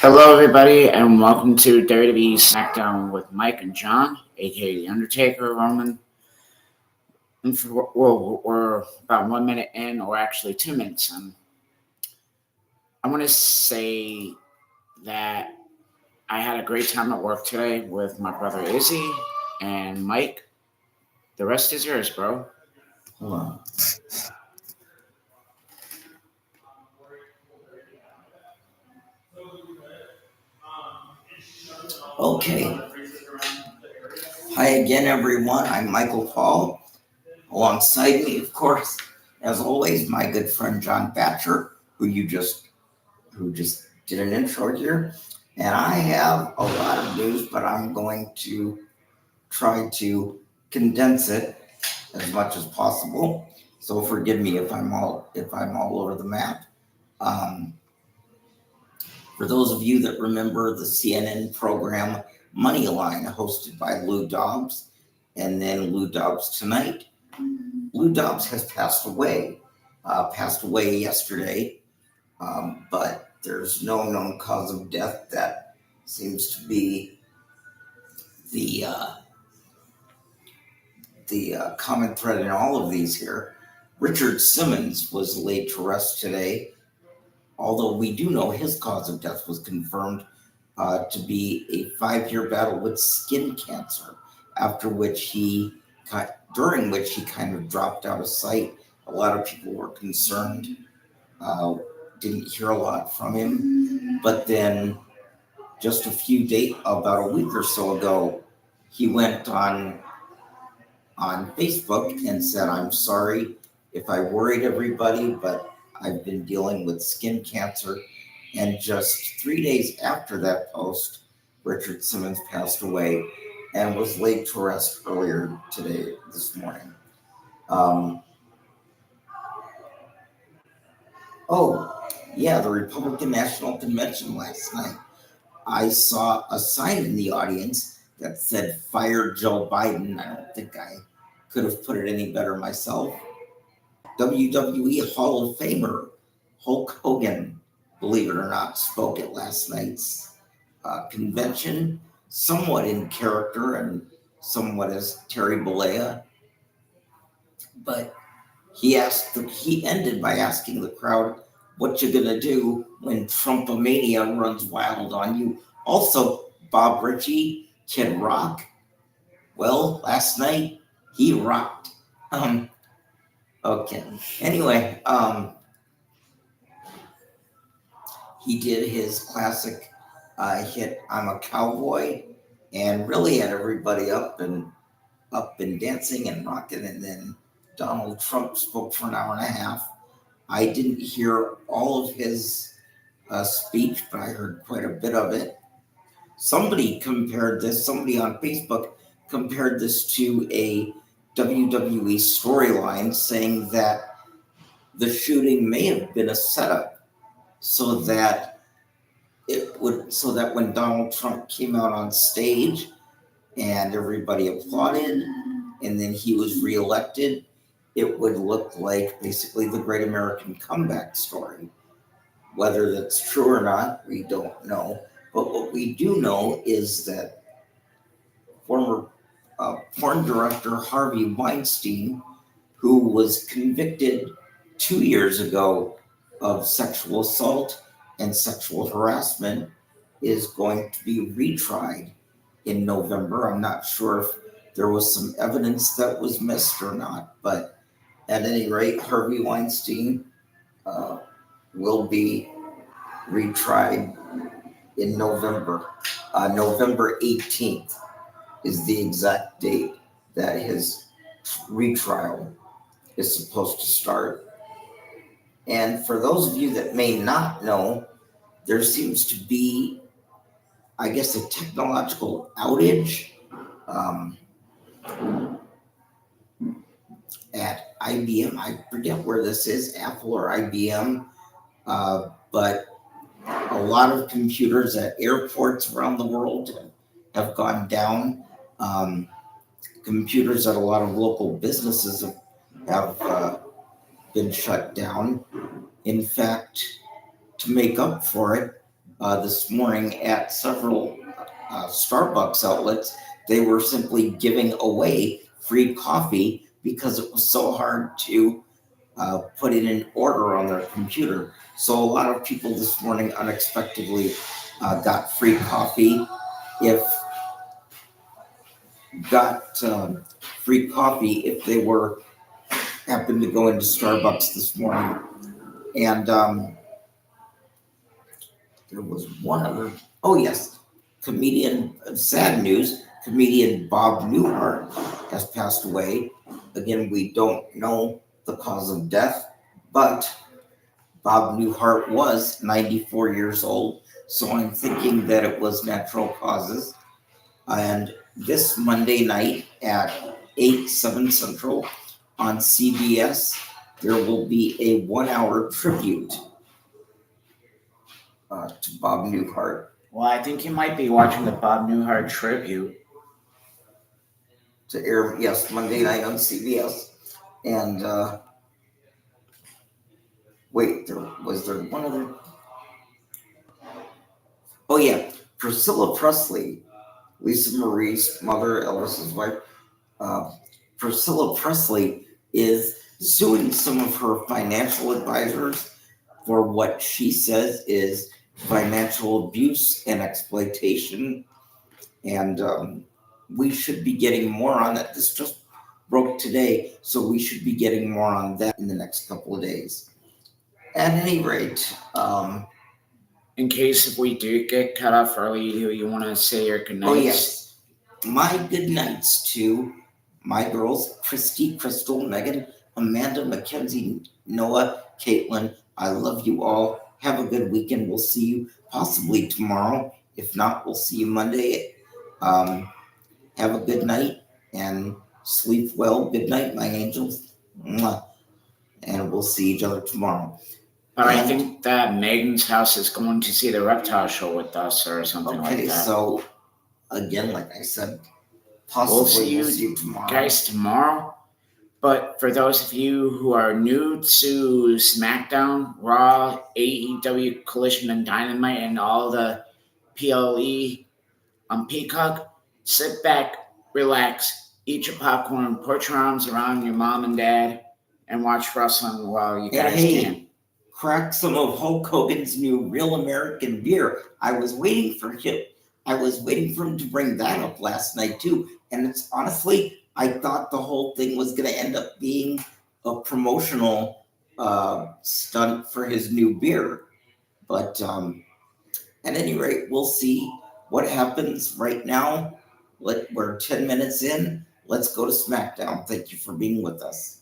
Hello, everybody, and welcome to WWE SmackDown with Mike and John, aka The Undertaker, Roman. We're about 1 minute in, or actually 2 minutes in. I want to say that I had a great time at work today with my brother Izzy and Mike. The rest is yours, bro. Hold on. Okay. Hi again, everyone. I'm Michael Paul. Alongside me, of course, as always, my good friend John Batcher, who just did an intro here. And I have a lot of news, but I'm going to try to condense it as much as possible. So forgive me if I'm all over the map. For those of you that remember the CNN program Moneyline, hosted by Lou Dobbs, and then Lou Dobbs Tonight, Lou Dobbs has passed away yesterday, but there's no known cause of death. That seems to be the common thread in all of these here. Richard Simmons was laid to rest today, although we do know his cause of death was confirmed to be a 5-year battle with skin cancer, during which he kind of dropped out of sight. A lot of people were concerned, didn't hear a lot from him, but then just about a week or so ago, he went on Facebook and said, "I'm sorry if I worried everybody, but I've been dealing with skin cancer." And just 3 days after that post, Richard Simmons passed away and was laid to rest earlier this morning. The Republican National Convention last night. I saw a sign in the audience that said, "Fire Joe Biden." I don't think I could have put it any better myself. WWE Hall of Famer Hulk Hogan, believe it or not, spoke at last night's convention, somewhat in character and somewhat as Terry Bollea. But he ended by asking the crowd, "What you gonna do when Trumpomania runs wild on you?" Also, Bob Ritchie, Kid Rock. Well, last night he rocked. Okay. Anyway, he did his classic hit "I'm a Cowboy" and really had everybody up and dancing and rocking. And then Donald Trump spoke for an hour and a half. I didn't hear all of his speech, but I heard quite a bit of it. Somebody on Facebook compared this to a WWE storyline, saying that the shooting may have been a setup so that when Donald Trump came out on stage and everybody applauded and then he was reelected, it would look like basically the Great American Comeback story. Whether that's true or not, we don't know. But what we do know is that former porn director Harvey Weinstein, who was convicted 2 years ago of sexual assault and sexual harassment, is going to be retried in November. I'm not sure if there was some evidence that was missed or not, but at any rate, Harvey Weinstein will be retried in November. November 18th is the exact date that his retrial is supposed to start. And for those of you that may not know, there seems to be, I guess, a technological outage at IBM. I forget where this is, Apple or IBM, but a lot of computers at airports around the world have gone down. Computers at a lot of local businesses have been shut down. In fact, to make up for it, this morning at several Starbucks outlets. They were simply giving away free coffee because it was so hard to put in an order on their computer. So a lot of people this morning unexpectedly got free coffee. If free coffee if they were happened to go into Starbucks this morning. And there was one other. Oh yes, sad news. Comedian Bob Newhart has passed away. Again, we don't know the cause of death, but Bob Newhart was 94 years old, so I'm thinking that it was natural causes. And this Monday night at 7 Central on CBS, there will be a 1 hour tribute to Bob Newhart. Well, I think you might be watching the Bob Newhart tribute. To air, yes, Monday night on CBS. And wait, was there one other? Oh yeah, Priscilla Presley, Lisa Marie's mother, Elvis's wife. Priscilla Presley is suing some of her financial advisors for what she says is financial abuse and exploitation. And we should be getting more on that. This just broke today, so we should be getting more on that in the next couple of days. At any rate, in case if we do get cut off early, do you want to say your good nights? Oh yes, my good nights to my girls, Christy, Crystal, Megan, Amanda, Mackenzie, Noah, Caitlin. I love you all. Have a good weekend. We'll see you possibly tomorrow. If not, we'll see you Monday. Have a good night and sleep well. Good night, my angels. Mwah. And we'll see each other tomorrow. But I think that Megan's house is going to see the reptile show with us or something like that. Okay, so again, like I said, possibly we'll see you tomorrow. Guys, tomorrow. But for those of you who are new to SmackDown, Raw, AEW, Collision, and Dynamite, and all the PLE on Peacock, sit back, relax, eat your popcorn, put your arms around your mom and dad, and watch wrestling while you guys can. Crack some of Hulk Hogan's new Real American beer. I was waiting for him to bring that up last night too. And it's honestly, I thought the whole thing was going to end up being a promotional stunt for his new beer. But at any rate, we'll see what happens right now. We're 10 minutes in. Let's go to SmackDown. Thank you for being with us.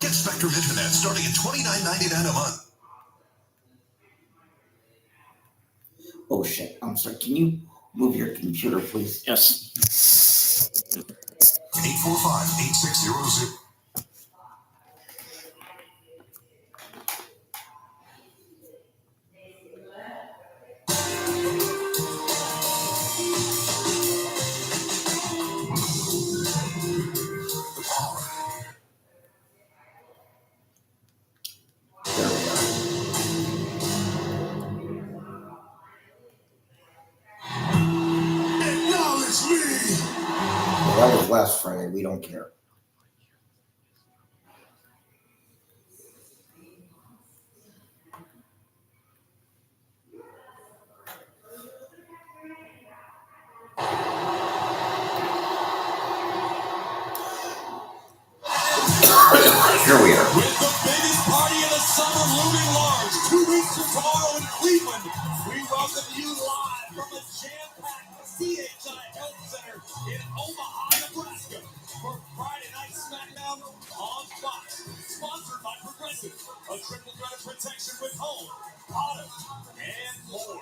Get Spectrum Internet starting at $29.99 a month. Oh shit, I'm sorry. Can you move your computer, please? Yes. 845-8600. That was last Friday. We don't care. Here we are. With the biggest party of the summer looming large, 2 weeks from tomorrow in Cleveland, we welcome you live from the jam-packed CHI Health Center in Omaha, Nebraska, for Friday Night SmackDown on Fox, sponsored by Progressive, a triple threat of protection with home, auto, and more.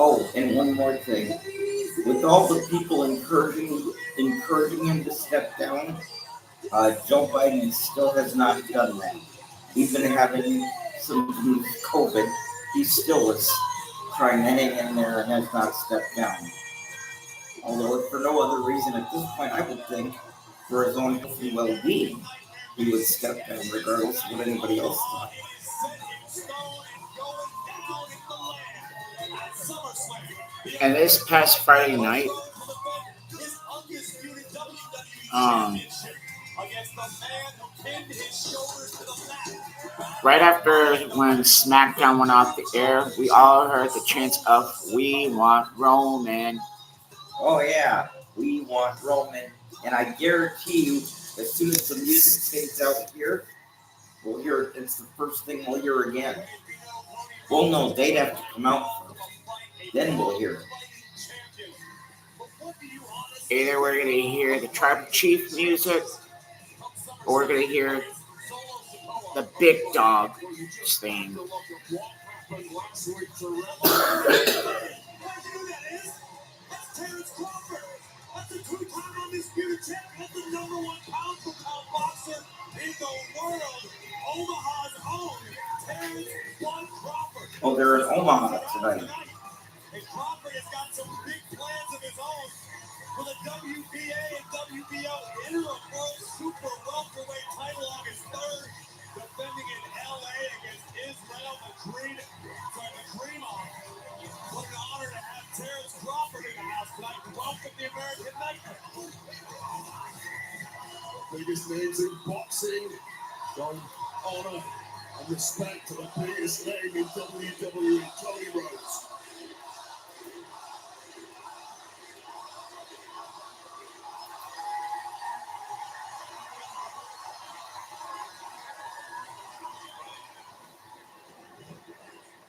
Oh, and one more thing. With all the people encouraging him to step down, Joe Biden still has not done that. Even having some COVID, he still is trying to hang in there and has not stepped down. Although, if for no other reason at this point, I would think for his own health and well-being, he would step down regardless of what anybody else thought. And this past Friday night, right after when SmackDown went off the air, we all heard the chants of "We want Roman." Oh yeah, we want Roman. And I guarantee you, as soon as the music fades out here, we'll hear it. It's the first thing we'll hear again. Well, no, they'd have to come out first. Then we'll hear it. Either we're going to hear the Tribal Chief music, or we're going to hear the Big Dog theme. Terrence Crawford. That's a two-time undisputed champion. That's the number one pound-for-pound boxer in the world. Omaha's own Terrence Crawford. Oh, they're in Omaha tonight. And Crawford has got some big plans of his own for the WBA and WBO Interim World Super Welterweight title August 3rd, defending in LA against Israel Madrimov. What an honor to have Terrence Crawford in the house tonight. Welcome the American Nightmare. Biggest names in boxing, showing honor and respect to the biggest name in WWE, Cody Rhodes.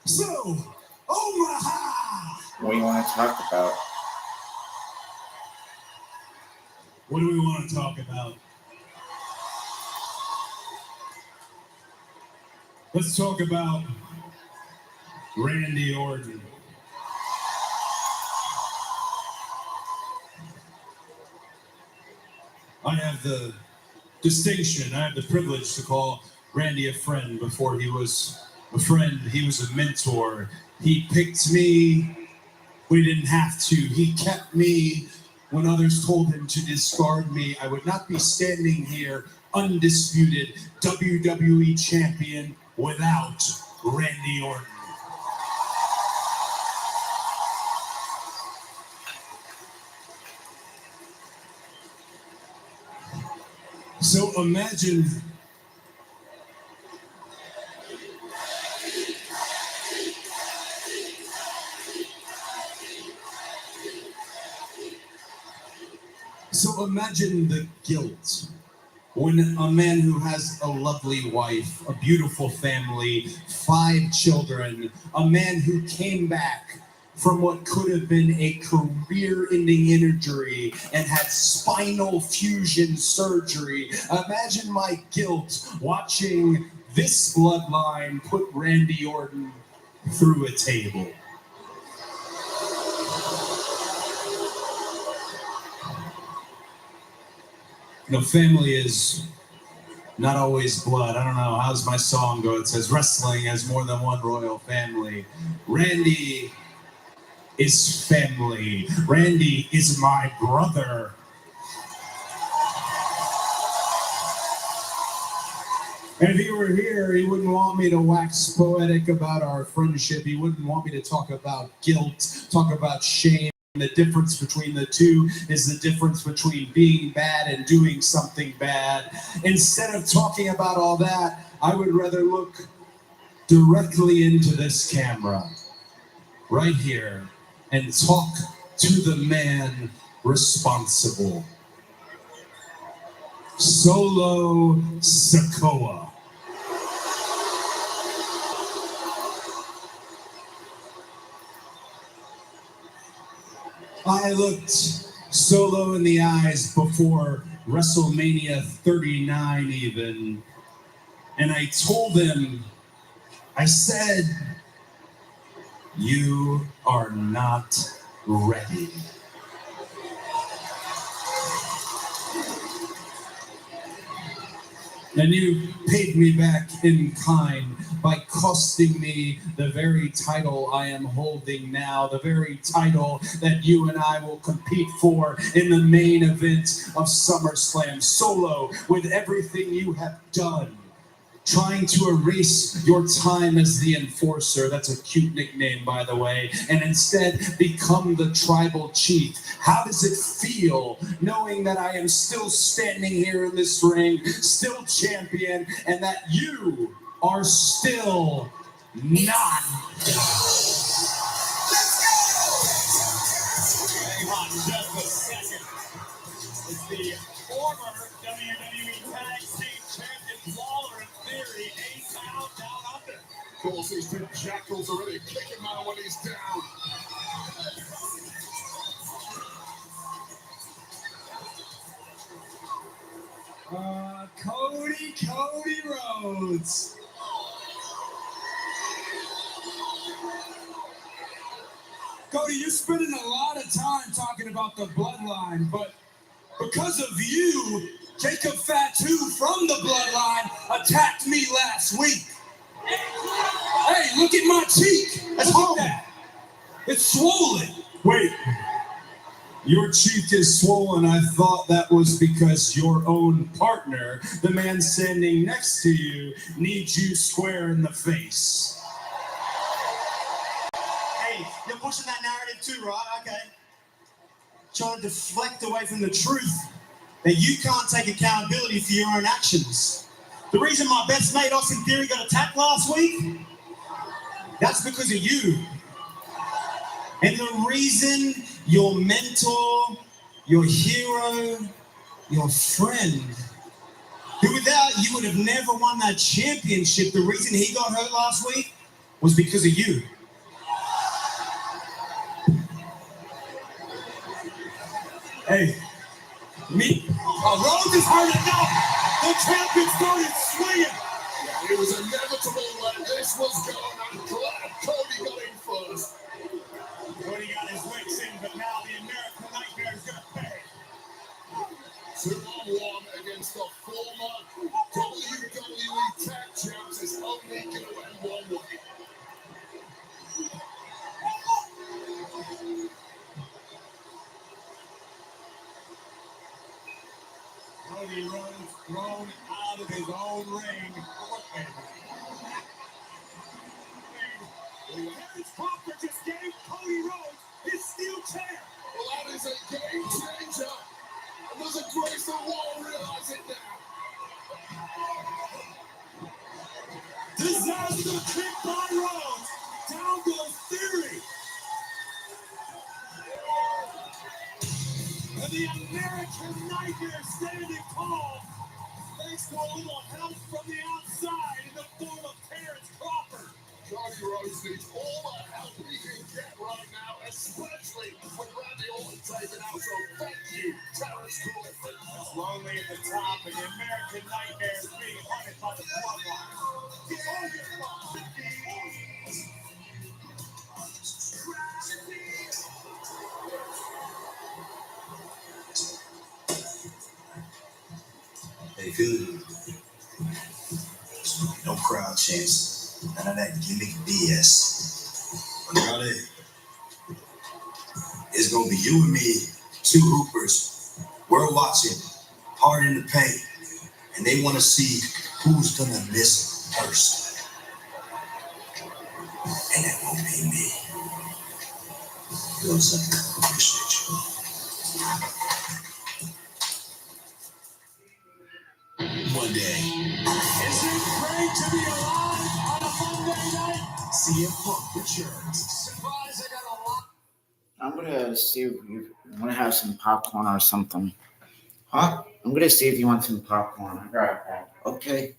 So, Omaha! What do you want to talk about? What do we want to talk about? Let's talk about Randy Orton. I have the distinction, I have the privilege to call Randy a friend. Before he was a friend, he was a mentor. He picked me when he didn't have to. He kept me when others told him to discard me. I would not be standing here undisputed WWE champion without Randy Orton. So imagine the guilt when a man who has a lovely wife, a beautiful family, 5 children, a man who came back from what could have been a career-ending injury and had spinal fusion surgery. Imagine my guilt watching this bloodline put Randy Orton through a table. You know, family is not always blood. I don't know, how's my song go? It says wrestling has more than one royal family. Randy is family. Randy is my brother. And if he were here, he wouldn't want me to wax poetic about our friendship. He wouldn't want me to talk about guilt, talk about shame. The difference between the two is the difference between being bad and doing something bad. Instead of talking about all that, I would rather look directly into this camera, right here, and talk to the man responsible. Solo Sikoa. I looked Solo in the eyes before WrestleMania 39 even, and I told him I said, you are not ready. And you paid me back in kind by costing me the very title I am holding now, the very title that you and I will compete for in the main event of SummerSlam, Solo, with everything you have done. Trying to erase your time as the enforcer, that's a cute nickname, by the way, and instead become the tribal chief. How does it feel knowing that I am still standing here in this ring, still champion, and that you are still not? Hang on just a second. It's the former WWE Tag Team Champions Waller and Theory, 8 pounds down under. Of course, these two jackals already kicking man when he's down. Cody Rhodes. Cody, you're spending a lot of time talking about the bloodline, but because of you, Jacob Fatu from the bloodline attacked me last week. Hey, look at my cheek. Let's look at that. It's swollen. Wait. Your cheek is swollen. I thought that was because your own partner, the man standing next to you, needs you square in the face. Hey, you're pushing that narrative too, right? Okay. Trying to deflect away from the truth that you can't take accountability for your own actions. The reason my best mate Austin Theory got attacked last week, that's because of you. And the reason your mentor, your hero, your friend, who without you would have never won that championship, the reason he got hurt last week was because of you. Hey, me. Rhodes is hurt enough. The champion started swinging. It was inevitable when this was going. I'm glad Cody got in first. Cody got his licks in, but now the American Nightmare is going to pay. 2-on-1 against the former WWE Tag Champs is only going to end one way. Cody Rhodes thrown out of his own ring. Terrence Crawford just gave Cody Rhodes his steel chair. Well, that is a game changer. And there's a grace that won't realize it now. Disaster kick by Rhodes. Down goes Theory. And the American Nightmare standing tall. Thanks to a little help from the outside in the form of Terrence Crawford. Cody Rhodes needs all the help he can get right now, especially with Randy Orton taking out. So thank you, Terrence Crawford. It's lonely at the top, and the American Nightmare is being hunted by the bloodline. Get on your Hey, good. No crowd chants. None of that gimmick BS. Andrade, it's gonna be you and me, two hoopers. We're watching, hard in the paint, and they want to see who's gonna miss first. And that won't be me. Yo, son, appreciate you. One day. Is it great to be alive on a Monday night? CM Punk returns. Surprise, I got a lot. I'm gonna see if you want to have some popcorn or something. Huh? I'm gonna see if you want some popcorn. I got that. Okay.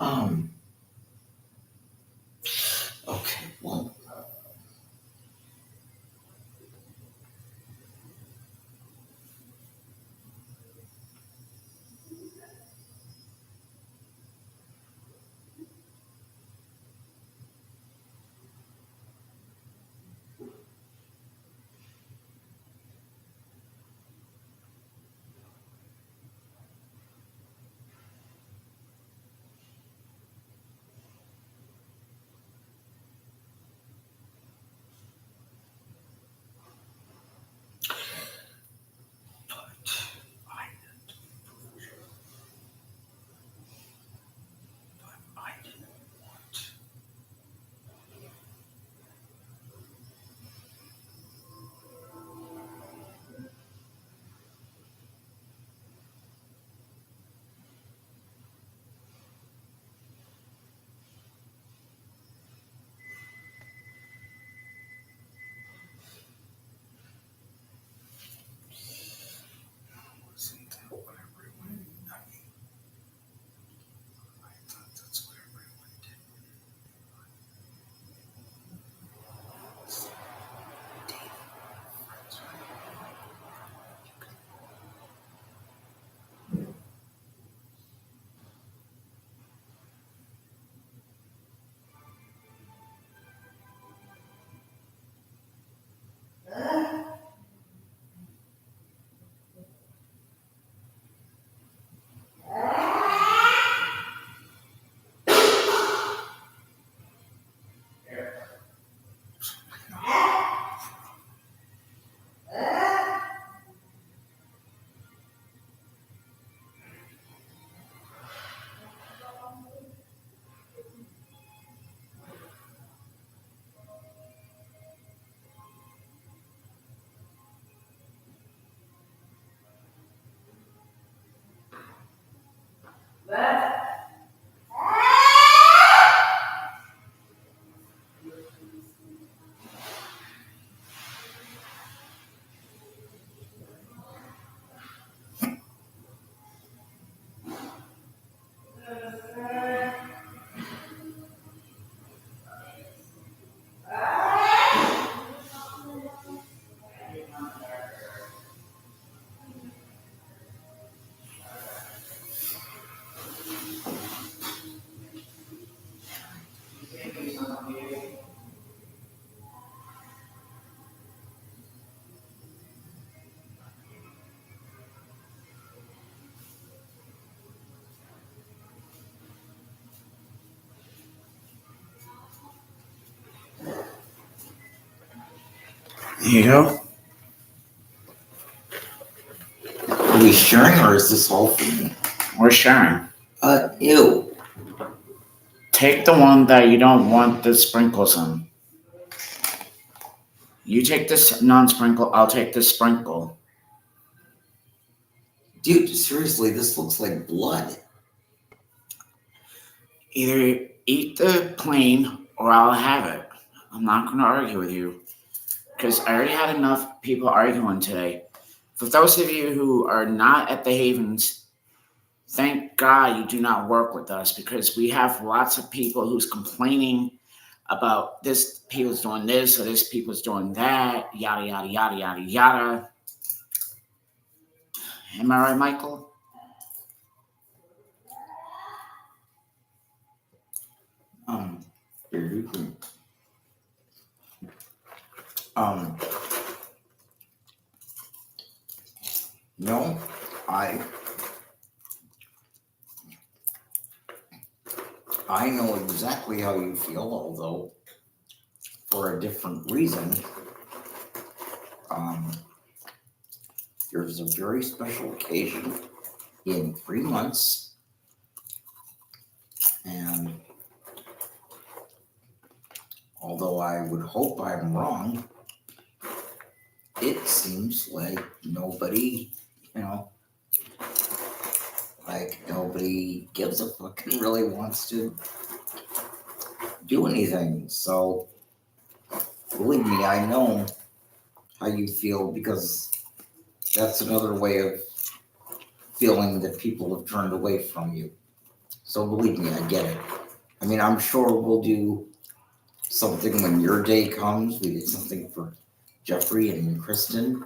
Okay, well, I didn't want. Wasn't that what everyone? I mean, I thought that's what everyone did. There you go. Are we sharing or is this all for me? We're sharing. Ew. Take the one that you don't want the sprinkles in. You take this non-sprinkle, I'll take this sprinkle. Dude, seriously, this looks like blood. Either eat the plain or I'll have it. I'm not going to argue with you because I already had enough people arguing today. For those of you who are not at the Havens, thank God you do not work with us because we have lots of people who's complaining about this people's doing this or this people's doing that, yada, yada, yada, yada, yada. Am I right, Michael? Um, no, I know exactly how you feel, although for a different reason. There's a very special occasion in 3 months, and although I would hope I'm wrong, it seems like nobody, like nobody gives a fuck and really wants to do anything. So believe me, I know how you feel because that's another way of feeling that people have turned away from you. So believe me, I get it. I mean, I'm sure we'll do something when your day comes. We did something for Jeffrey and Kristen.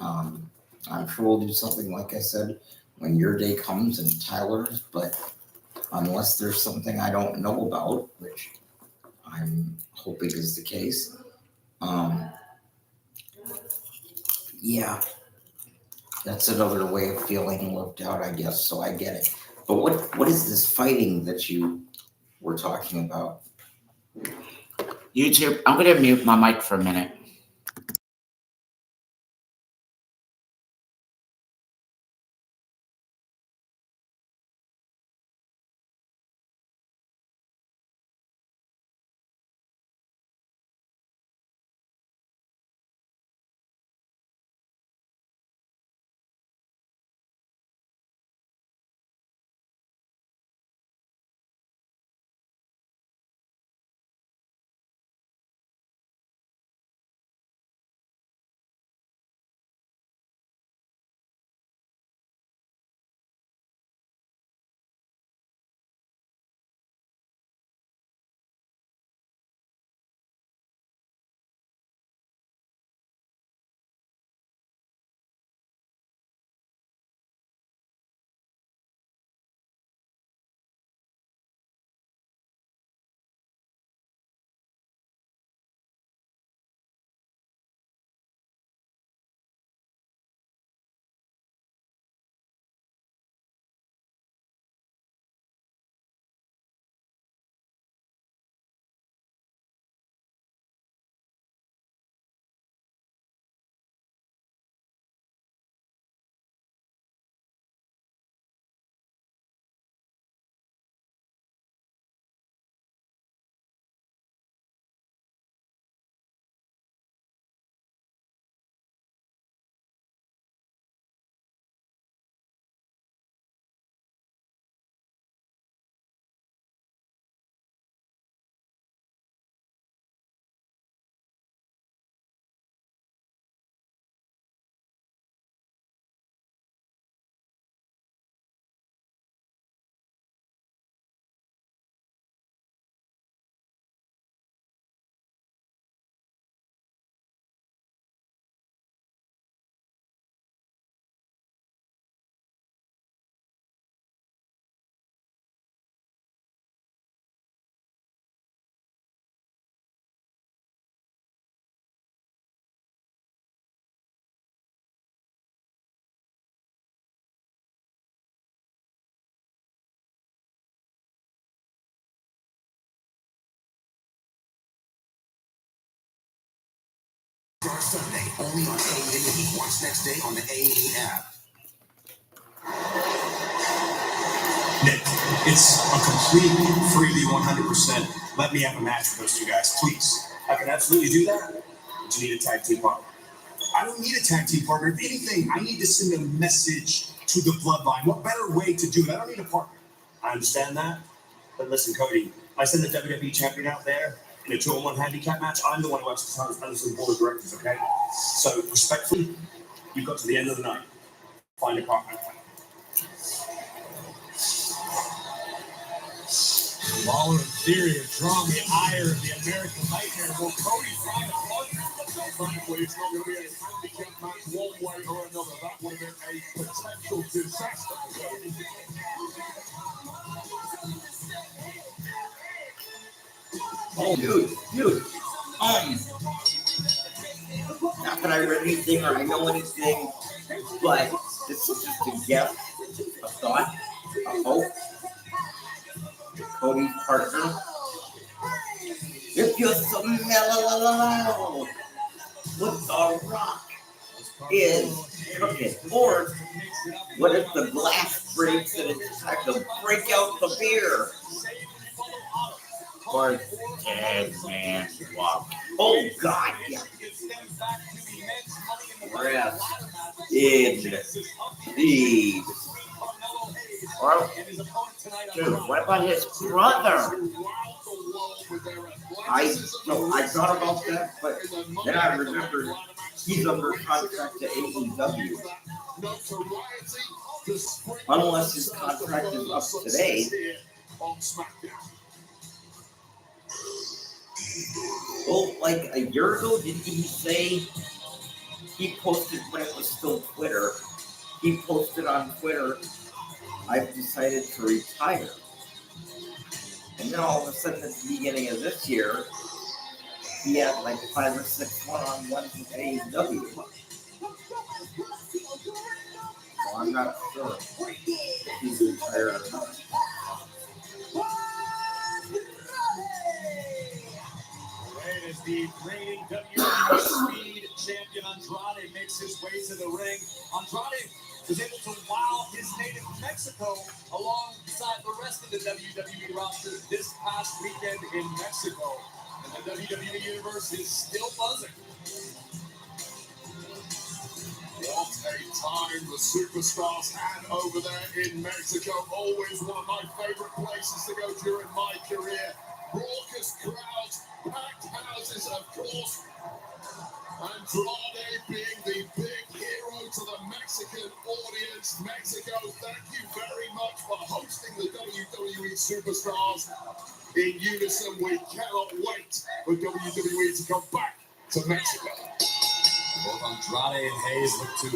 I'm sure we'll do something, like I said, when your day comes and Tyler's, but unless there's something I don't know about, which I'm hoping is the case, yeah, that's another way of feeling left out, I guess, so I get it. But what is this fighting that you were talking about? YouTube, I'm going to mute my mic for a minute. Sunday, only on A&E. Watch next day on the A&E app. Nick, it's a completely freebie 100%. Let me have a match with those two guys, please. I can absolutely do that. But you need a tag team partner. I don't need a tag team partner. If anything, I need to send a message to the bloodline. What better way to do it? I don't need a partner. I understand that. But listen, Cody, I send the WWE champion out there in a 2-on-1 handicap match. I'm the one who actually signs the board of directors, okay? So, respectfully, you've got to the end of the night. Find a partner. Lawler and Theory have drawn the ire of the American Nightmare. Will Cody find a partner? Frankly, it's not going to be a handicap match one way or another. That would have been a potential disaster for Cody. Oh, dude. Not that I read anything or I know anything, but this is just a guess, a thought, a hope. Cody's partner. If you're so mellow, what the Rock is cooking, or what if the glass breaks and it's time to break out the beer? Or Dead Man Walk. Oh God, yeah. Rest indeed. Or, dude, what about his brother? I thought about that, but then I remembered he's under contract to AEW. Unless his contract is up today. On SmackDown. Well, like a year ago, didn't he say he posted when it was still Twitter? He posted on Twitter, "I've decided to retire." And then all of a sudden, at the beginning of this year, he had like 5 or 6 one-on-ones with AEW. So I'm not sure if he's retired or not. And as the reigning WWE Speed Champion Andrade makes his way to the ring, Andrade was able to wow his native Mexico alongside the rest of the WWE roster this past weekend in Mexico. And the WWE Universe is still buzzing. What a time the superstars had over there in Mexico. Always one of my favorite places to go during my career. Raucous crowds, packed houses, of course. Andrade being the big hero to the Mexican audience. Mexico, thank you very much for hosting the WWE Superstars. In unison, we cannot wait for WWE to come back to Mexico. Both Andrade and Hayes look to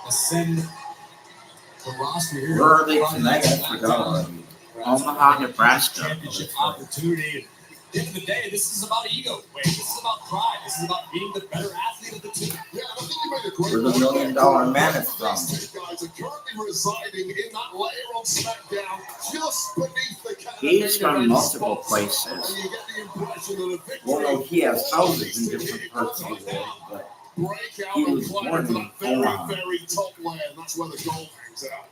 ascend the roster here. Where are they tonight? I forgot already. Omaha, Nebraska. Championship opportunity. At the end of the day, this is about ego. This is about pride. This is about being the better athlete of the team. Yeah, I think you made a great Where the $1 million man is from. These two guys are currently residing in that layer on SmackDown, just beneath the He's from Canadian multiple spots. places. And you get the impression that a victory Well, no, he has houses in different parts of the world, but break out he and was climb born to in that very, Omaha. very top layer. That's where the gold hangs out.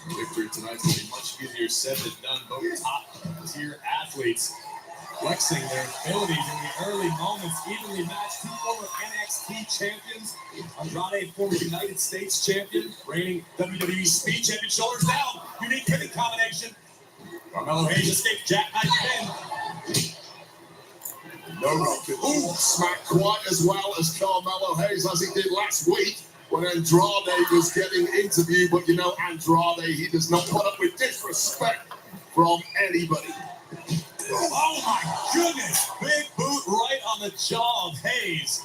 Victory tonight's going to be much easier said than done. Both top-tier athletes flexing their abilities in the early moments, evenly matched. Two former NXT champions. Andrade, former United States champion, reigning WWE Speed Champion. Shoulders down. Unique pinning combination. Carmelo Hayes escaped jackknife pin. No, ooh, smacked quite as well as Carmelo Hayes as he did last week when Andrade was getting interviewed. But you know, Andrade, he does not put up with disrespect from anybody. Oh my goodness! Big boot right on the jaw of Hayes.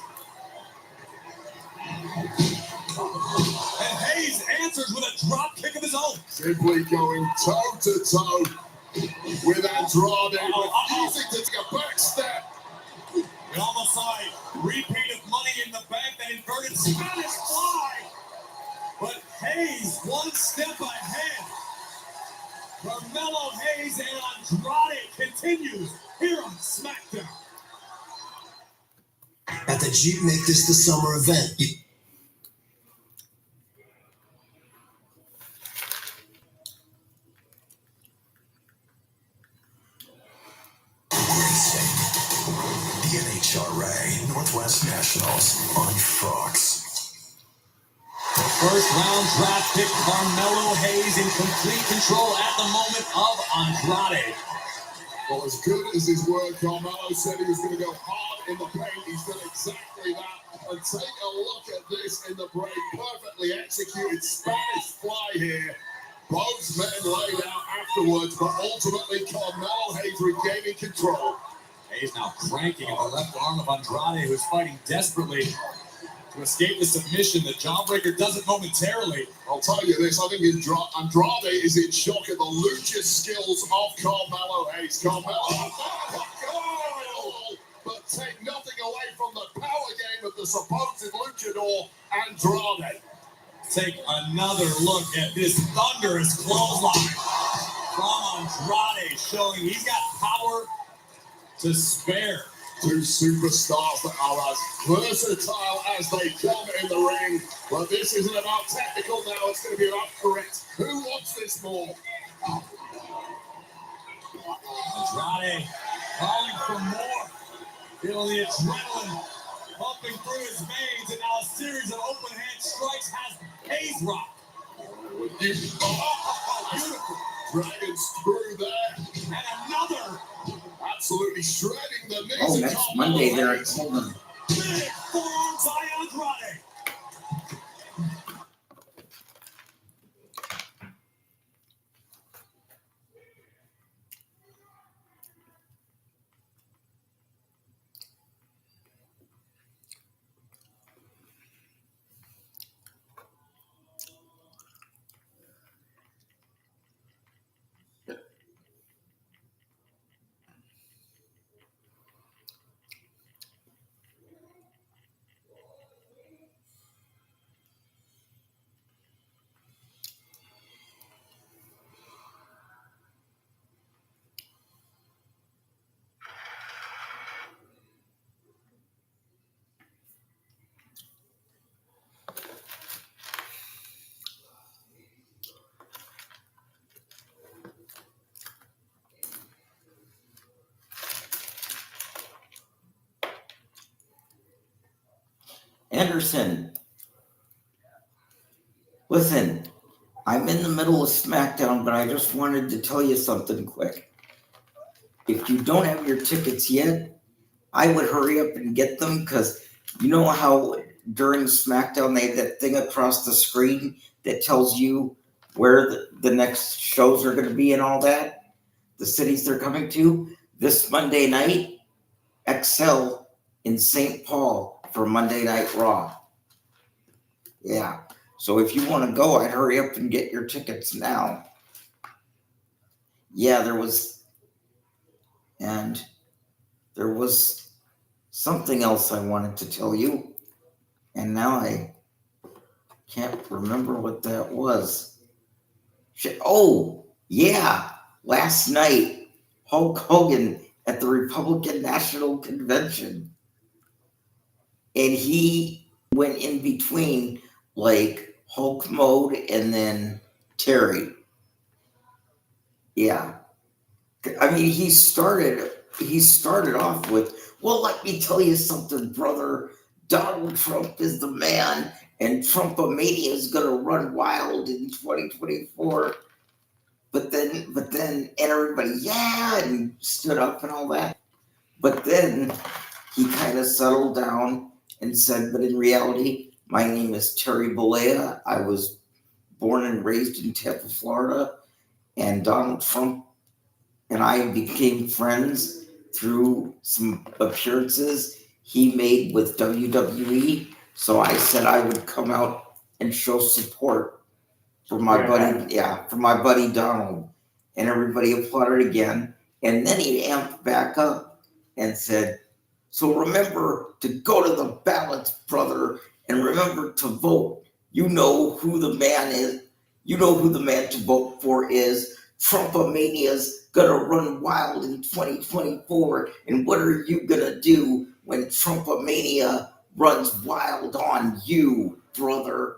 And Hayes answers with a drop kick of his own. Simply going toe to toe with Andrade, refusing to take a back step. We almost saw a repeat of Money in the Bank, that inverted Spanish fly. But Hayes one step ahead. Carmelo Hayes and Andrade continues here on SmackDown. At the Jeep Make This the Summer event, the NHRA Northwest Nationals on Fox. The first round draft pick, Carmelo Hayes, in complete control at the moment of Andrade. Well, as good as his word, Carmelo said he was going to go hard in the paint. He's done exactly that. And take a look at this in the break. Perfectly executed Spanish fly here. Both men laid out afterwards, but ultimately Carmelo Hayes regaining control. Hayes now cranking at the left arm of Andrade, who's fighting desperately to escape the submission. The jawbreaker does it momentarily. I'll tell you this, I think Andrade is in shock at the lucha skills of Carmelo Hayes. Carmelo, but take nothing away from the power game of the supposed luchador, Andrade. Take another look at this thunderous clothesline from Andrade, showing he's got power to spare. Two superstars that are as versatile as they come in the ring. But this isn't about technical now, it's going to be about correct. Who wants this more? Andrade calling for more. Feeling the adrenaline pumping through his veins, and now a series of open hand strikes has Hayes rocked. Beautiful. Dragon screw there. And another. Absolutely shredding the knees. Oh, next Monday they're at Coleman. Big forearm by Andrade. Anderson, listen, I'm in the middle of SmackDown, but I just wanted to tell you something quick. If you don't have your tickets yet, I would hurry up and get them, because you know how during SmackDown they have that thing across the screen that tells you where the next shows are going to be and all that, the cities they're coming to. This Monday night, XL in St. Paul for Monday Night Raw. Yeah. So if you want to go, I'd hurry up and get your tickets now. Yeah, there was something else I wanted to tell you, and now I can't remember what that was. Oh, yeah. Last night, Hulk Hogan at the Republican National Convention. And he went in between like Hulk mode and then Terry. Yeah. I mean, he started off with, well, let me tell you something, brother. Donald Trump is the man, and Trumpomania is going to run wild in 2024. But then, and everybody, yeah, and stood up and all that. But then he kind of settled down and said, but in reality, my name is Terry Bollea. I was born and raised in Tampa, Florida, and Donald Trump and I became friends through some appearances he made with WWE. So I said I would come out and show support for my buddy Donald. And everybody applauded again. And then he amped back up and said, so remember to go to the ballots, brother, and remember to vote. You know who the man is. You know who the man to vote for is. Trumpomania's gonna run wild in 2024. And what are you gonna do when Trumpomania runs wild on you, brother?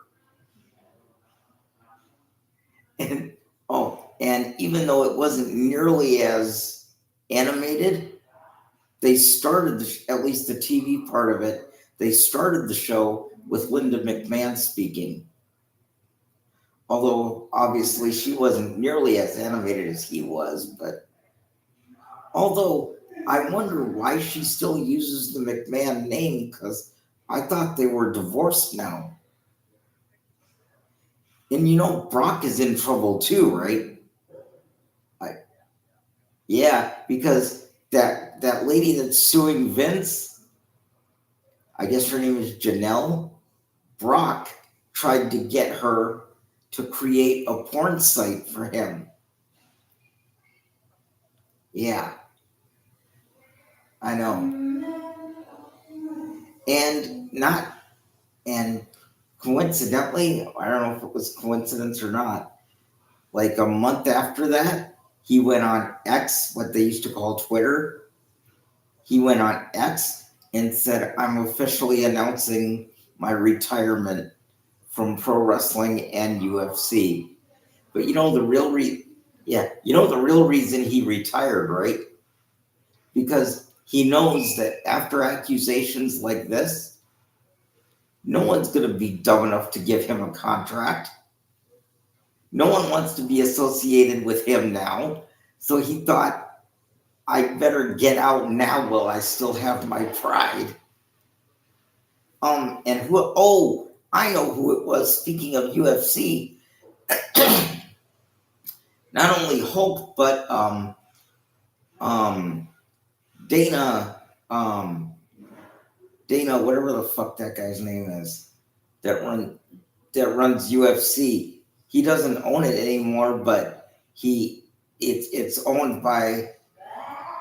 And even though it wasn't nearly as animated, they started at least the TV part of it. They started the show with Linda McMahon speaking. Although obviously she wasn't nearly as animated as he was, but although I wonder why she still uses the McMahon name, because I thought they were divorced now. And you know, Brock is in trouble too, right? Yeah, because that lady that's suing Vince, I guess her name is Janelle. Brock tried to get her to create a porn site for him. Yeah, I know. And coincidentally, I don't know if it was coincidence or not, like a month after that, he went on X, what they used to call Twitter. He went on X and said, I'm officially announcing my retirement from pro wrestling and UFC. But you know the real reason he retired, right? Because he knows that after accusations like this, no one's going to be dumb enough to give him a contract. No one wants to be associated with him now. So he thought, I better get out now while I still have my pride. I know who it was. Speaking of UFC, not only Hulk, but Dana, whatever the fuck that guy's name is, that runs UFC. He doesn't own it anymore, but it's owned by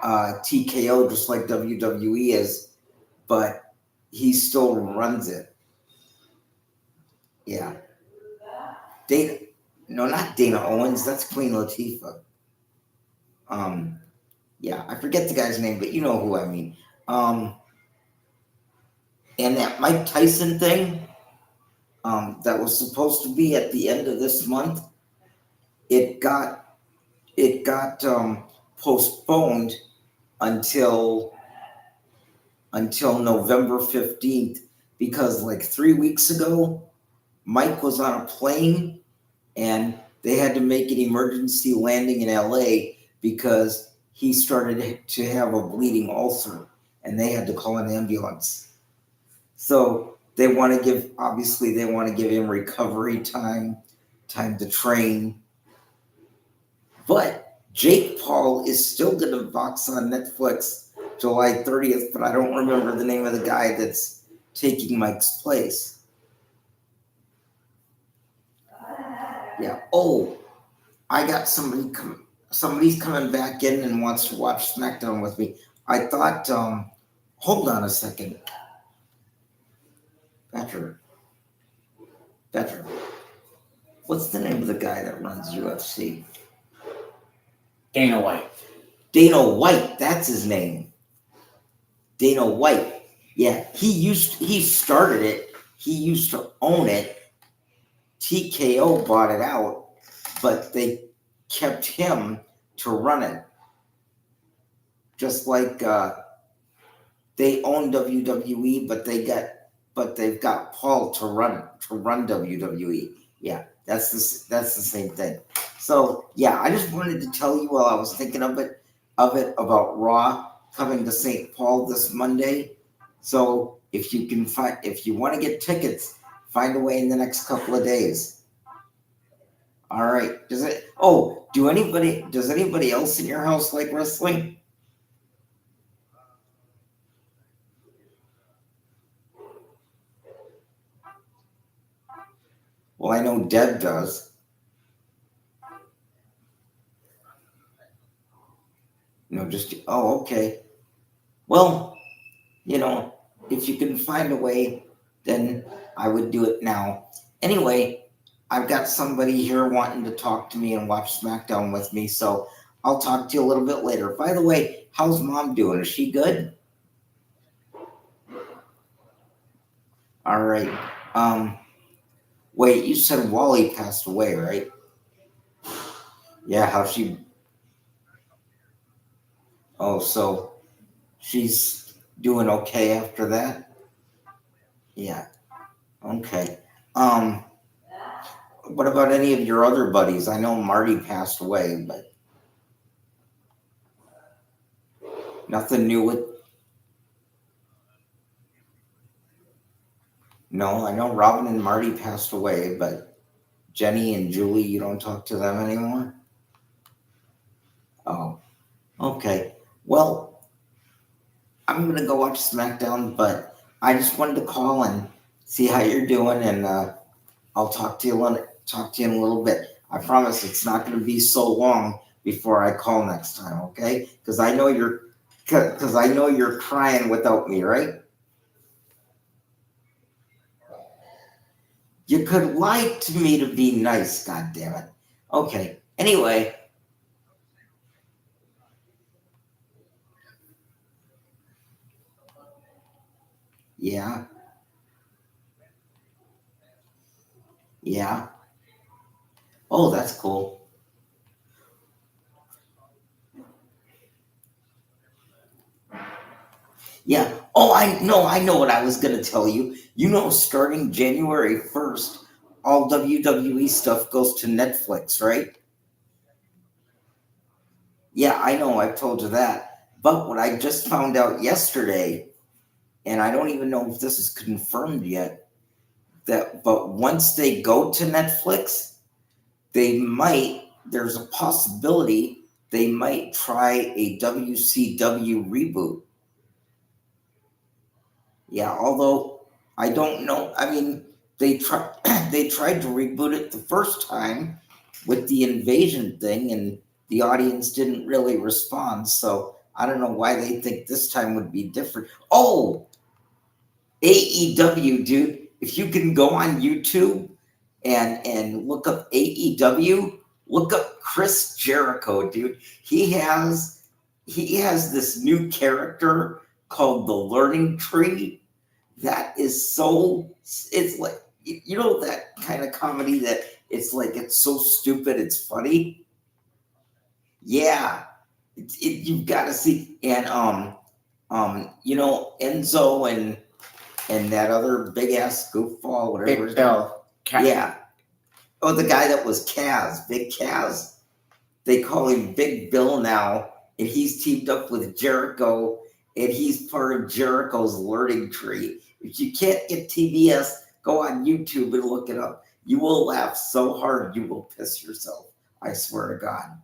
TKO, just like WWE is, but he still runs it. Yeah. Not Dana Owens, that's Queen Latifah. Yeah, I forget the guy's name, but you know who I mean. And that Mike Tyson thing, that was supposed to be at the end of this month, it got postponed until November 15th because like 3 weeks ago, Mike was on a plane and they had to make an emergency landing in LA because he started to have a bleeding ulcer and they had to call an ambulance. So they want to give him recovery time to train. But Jake Paul is still going to box on Netflix July 30th, but I don't remember the name of the guy that's taking Mike's place. Yeah. Oh, I got somebody's coming back in and wants to watch SmackDown with me. I thought, hold on a second. Better. What's the name of the guy that runs UFC? Dana White. Dana White, that's his name. Dana White. Yeah, he started it. He used to own it. TKO bought it out, but they kept him to run it. Just like they own WWE, but they've got Paul to run WWE. Yeah, that's the same thing. So yeah, I just wanted to tell you while I was thinking of it about Raw coming to St. Paul this Monday. So if you want to get tickets, find a way in the next couple of days. All right. Does anybody else in your house like wrestling? Well, I know Deb does. Okay. Well, if you can find a way, then I would do it now. Anyway, I've got somebody here wanting to talk to me and watch SmackDown with me, so I'll talk to you a little bit later. By the way, how's Mom doing? Is she good? All right. Wait, you said Wally passed away, right? Yeah, how's she? Oh, so she's doing okay after that? Yeah. Okay. What about any of your other buddies? I know Marty passed away, but nothing new with. No, I know Robin and Marty passed away, but Jenny and Julie, you don't talk to them anymore? Oh, okay. Well, I'm going to go watch SmackDown, but I just wanted to call and see how you're doing, and I'll talk to you in a little bit. I promise it's not going to be so long before I call next time, okay? Because I know you're crying without me, right? You could lie to me to be nice, goddammit. Okay. Anyway. Yeah. Yeah. Oh, that's cool. Yeah. Oh, I know what I was going to tell you. Starting January 1st, all WWE stuff goes to Netflix, right? Yeah, I know. I've told you that. But what I just found out yesterday, and I don't even know if this is confirmed yet, but once they go to Netflix, there's a possibility they might try a WCW reboot. Yeah, although I don't know. I mean, they tried to reboot it the first time with the invasion thing, and the audience didn't really respond. So I don't know why they think this time would be different. Oh, AEW, dude! If you can go on YouTube and look up AEW, look up Chris Jericho, dude. He has this new character called the Learning Tree. That is it's like, that kind of comedy that it's like, it's so stupid, it's funny. Yeah, you've got to see. And Enzo and that other big ass goofball, whatever. Big his Bill. name- Yeah. Oh, the guy that was Kaz, Big Kaz. They call him Big Bill now, and he's teamed up with Jericho, and he's part of Jericho's learning tree. If you can't get TBS, go on YouTube and look it up. You will laugh so hard you will piss yourself. I swear to God.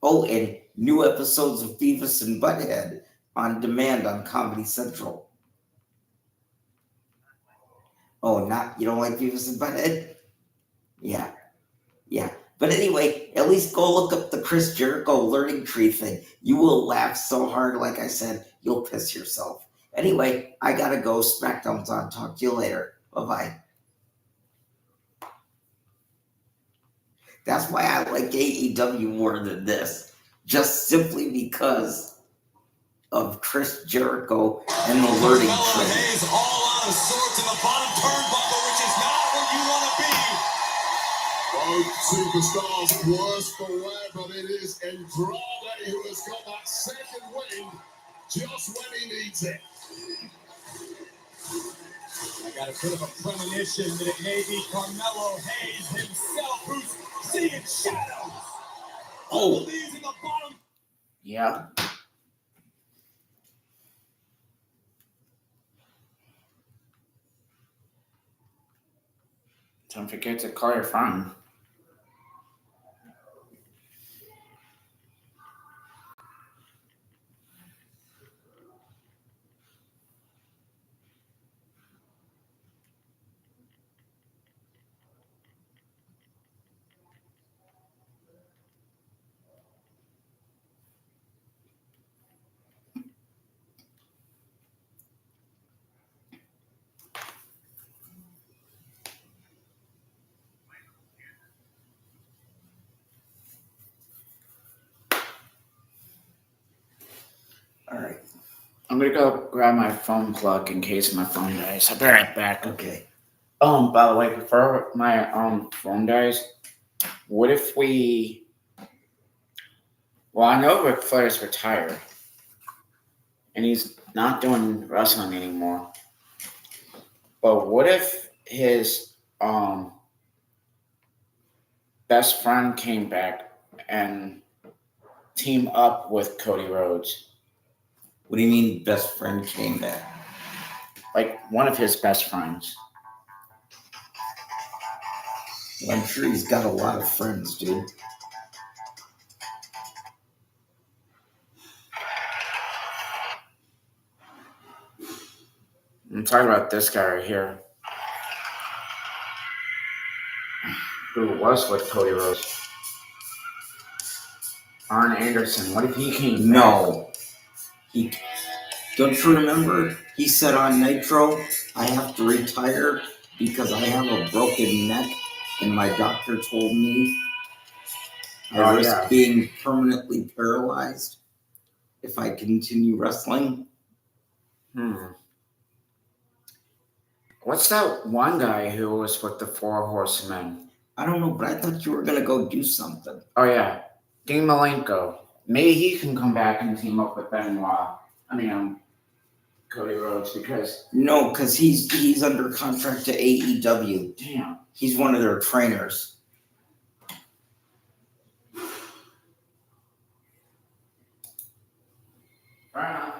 Oh, and new episodes of Beavis and Butthead on demand on Comedy Central. Oh, you don't like Beavis and Butthead? Yeah. But anyway, at least go look up the Chris Jericho learning tree thing. You will laugh so hard, like I said, you'll piss yourself. Anyway, I gotta go. SmackDown's on. Talk to you later. Bye-bye. That's why I like AEW more than this. Just simply because of Chris Jericho and the learning Carmelo tree. Hayes all out of sorts in the bottom turnbuckle, which is not where you want to be. Both superstars worse for wear, but it is Andrade who has got that second win just when he needs it. I got a bit of a premonition that it may be Carmelo Hayes himself who's seeing shadows. All of these in the bottom. Yeah. Don't forget to call your phone. All right. I'm gonna go grab my phone plug in case my phone dies. I'll be right back. Okay. By the way, before my phone dies, what if we? Well, I know Ric Flair's retired, and he's not doing wrestling anymore. But what if his best friend came back and teamed up with Cody Rhodes? What do you mean best friend came back? Like one of his best friends. Well, I'm sure he's got a lot of friends, dude. I'm talking about this guy right here, who was with Cody Rhodes. Arn Anderson. What if he came back? No. Don't you remember? He said on Nitro, I have to retire because I have a broken neck, and my doctor told me I risk being permanently paralyzed if I continue wrestling. What's that one guy who was with the Four Horsemen? I don't know, but I thought you were going to go do something. Oh, yeah. Dean Malenko. Maybe he can come back and team up with Benoit. Cody Rhodes, because... No, because he's under contract to AEW. Damn. He's one of their trainers. Fair enough.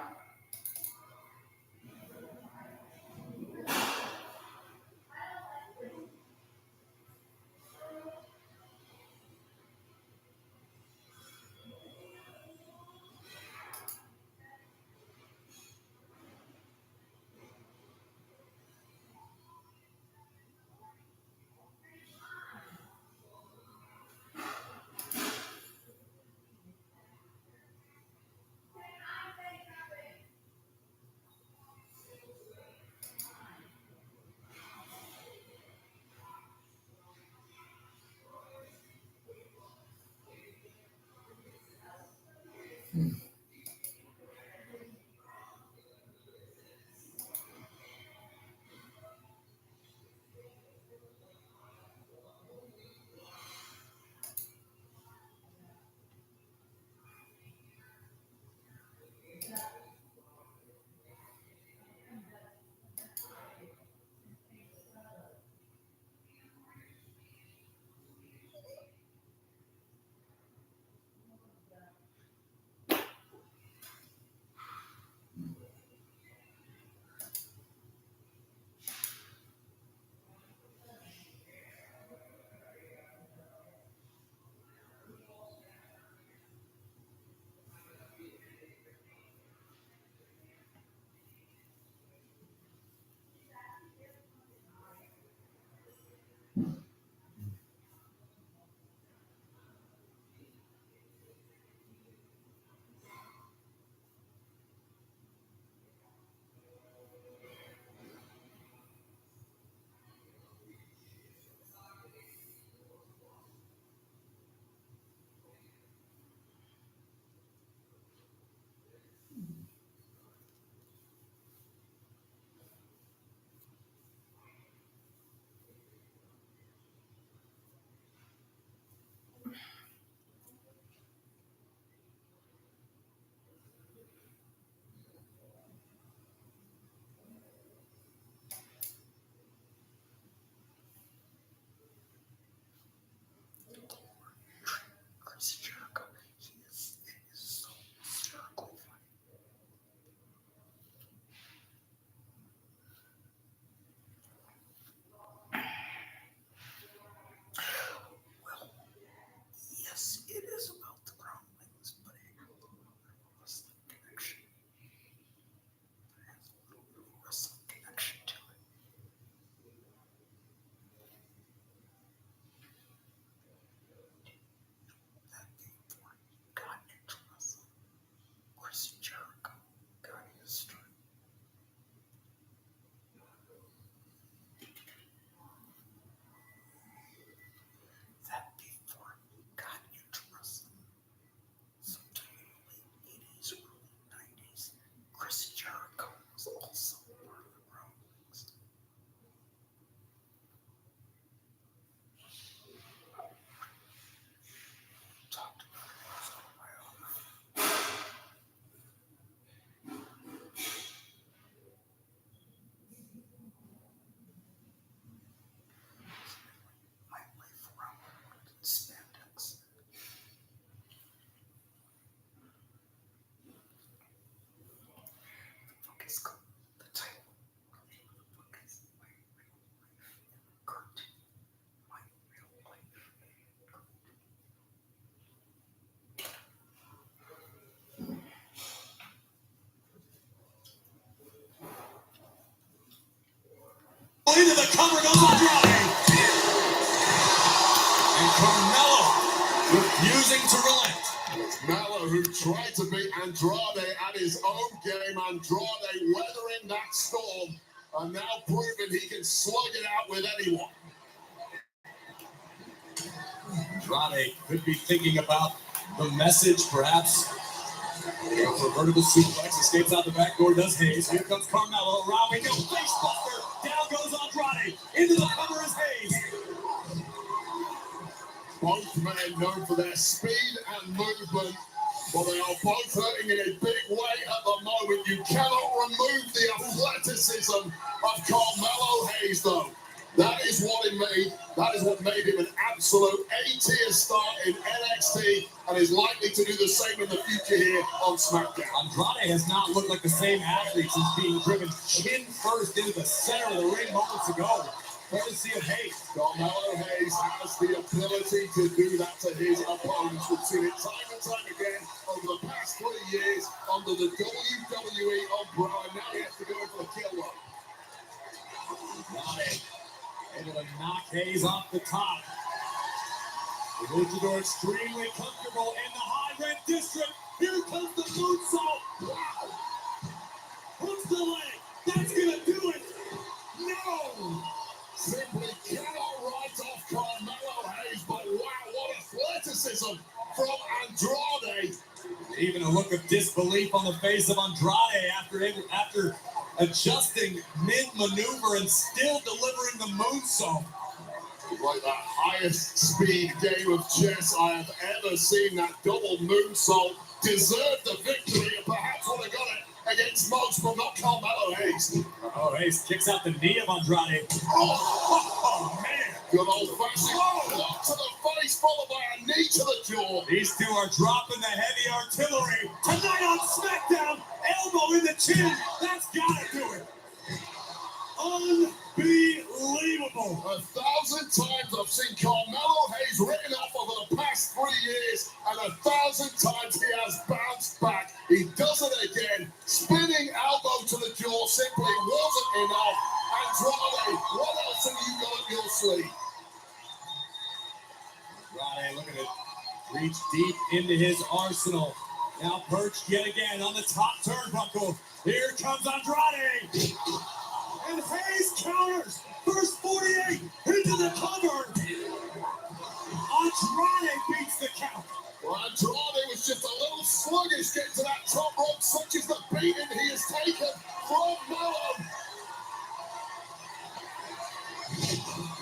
who tried to beat Andrade at his own game. Andrade weathering that storm and now proving he can slug it out with anyone. Andrade could be thinking about the message, perhaps. For vertical suplex, escapes out the back door, does Hayes. Here comes Carmelo, around we go, face buster. Down goes Andrade, into the cover is Hayes. Both men known for their speed and movement, but they are both hurting in a big way at the moment. You cannot remove the athleticism of Carmelo Hayes, though. That is what made him an absolute A-tier star in NXT and is likely to do the same in the future here on SmackDown. Andrade has not looked like the same athlete since being driven chin first into the center of the ring moments ago. Courtesy of Hayes. Carmelo Hayes has the ability to do that to his opponents. We've seen it time and time again over the past 3 years under the WWE umbrella. Now he has to go in for the kill rope. Andrade able to knock Hayes off the top. The luchador extremely comfortable in the high red district. Here comes the moonsault. Wow! Hooks the leg. That's gonna do it. No! Simply cannot write off Carmelo Hayes, but wow, what athleticism from Andrade. Even a look of disbelief on the face of Andrade after adjusting mid-maneuver and still delivering the moonsault. Like the highest speed game of chess I have ever seen. That double moonsault deserved the victory and perhaps would have got it against most, but not Carmelo Hayes. Oh, Hayes kicks out the knee of Andrade. Oh man. Good old-fashioned block to the face, followed by a knee to the jaw. These two are dropping the heavy artillery. Tonight on SmackDown, elbow in the chin. That's gotta do it. Unbelievable. 1,000 times I've seen Carmelo Hayes written off over the past 3 years, and 1,000 times he has bounced back. He does it again. Spinning elbow to the jaw simply wasn't enough. Andrade, what else have you got up your sleeve? Andrade, look at it. Reach deep into his arsenal. Now perched yet again on the top turnbuckle. Here comes Andrade. And Hayes counters. First 48 into the cover. Andrade beats the count. Well, Andrade was just a little sluggish getting to that top rope, such as the beating he has taken from Melo.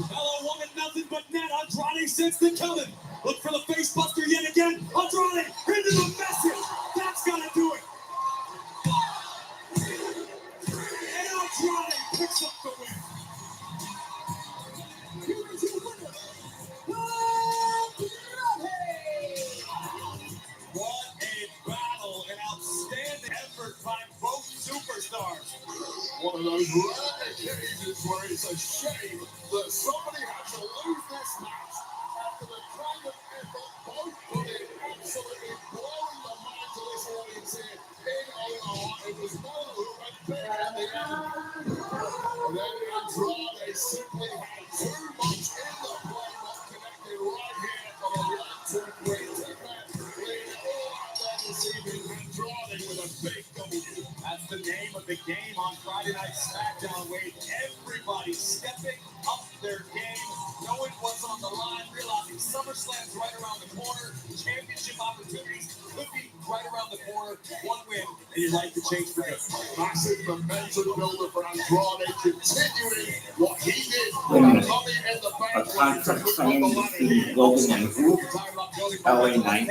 Melo wanted nothing but net. Andrade sensed it coming. Look for the face buster yet again. Andrade into the message. That's gonna do it. And Andrade picks up the win. Here is your winner, What a battle, an outstanding effort by both superstars. One of those rare occasions where it's a shame that somebody had to lose this match after the kind of effort both put in, absolutely blowing the minds of this audience here in Omaha. It was Melo who went big at the end. And then Andrade simply had too much in the playbook, connected right here for the 1, 2, 3 tip man. Leading all out there this evening, Andrade with a big W. That's the name of the game on Friday Night SmackDown, Wade. Everybody stepping up their game, knowing what's on the line, realizing SummerSlam's right around the corner, championship opportunities could be right around the corner. One win, and your life could change for good. Massive momentum builder for Andrade, continuing what he did Wait a minute. coming in the back. A contract signing between Logan and who? LA Knight.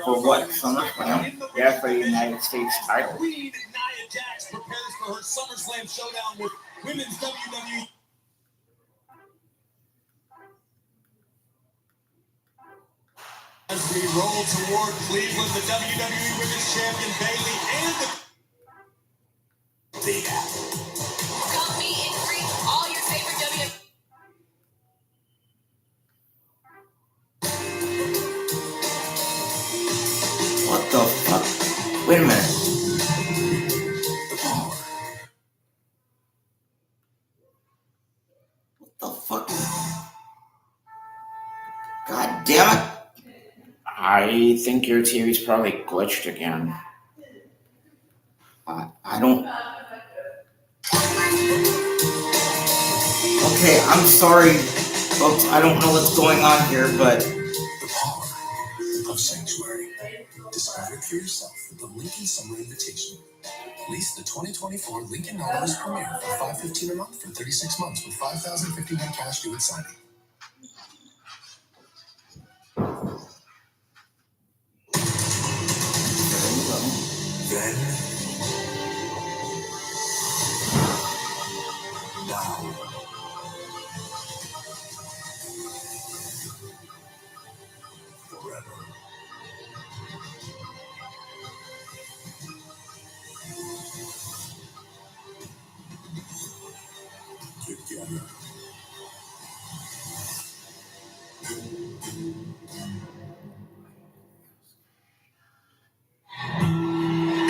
For what, SummerSlam? Yeah, for the United States title. Queen Nia Jax prepares for her SummerSlam showdown with women's WWE. As we roll toward Cleveland, the WWE Women's Champion Bayley and the Come meet and greet all your favorite WWE. What the fuck? Wait a minute. What the fuck is... God damn it. I think your TV's probably glitched again. I don't. Okay, I'm sorry, folks. I don't know what's going on here, but The power of sanctuary. Discover it for yourself with the Lincoln Summer Invitation. Lease the 2024 Lincoln Nautilus Premier for $515 a month for 36 months with $5,051 cash due at signing. Then, now, forever. Together.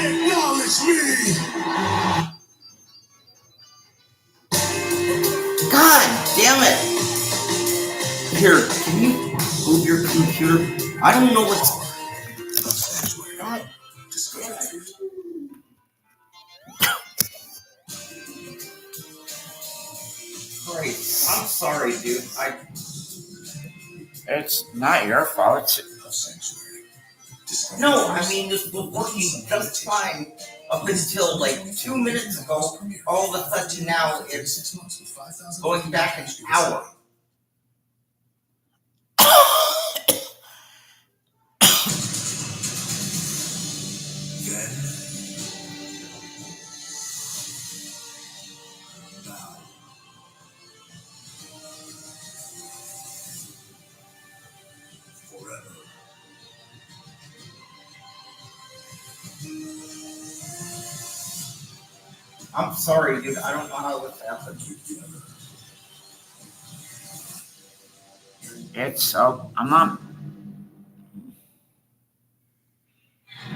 Acknowledge me! God damn it! Here, can you move your computer? I don't know what's. Of sanctuary. God. Discover it for yourself. Christ, I'm sorry, dude. It's not your fault. Of sanctuary. Discover No, it for I yourself. mean, this was working just fine up until like 2 minutes ago. All of a sudden now it's 36 months with $5,000 going back an cash due at signing. hour. Then, now, forever. I'm sorry, dude. I don't know how this happened. Together. It's I'm not.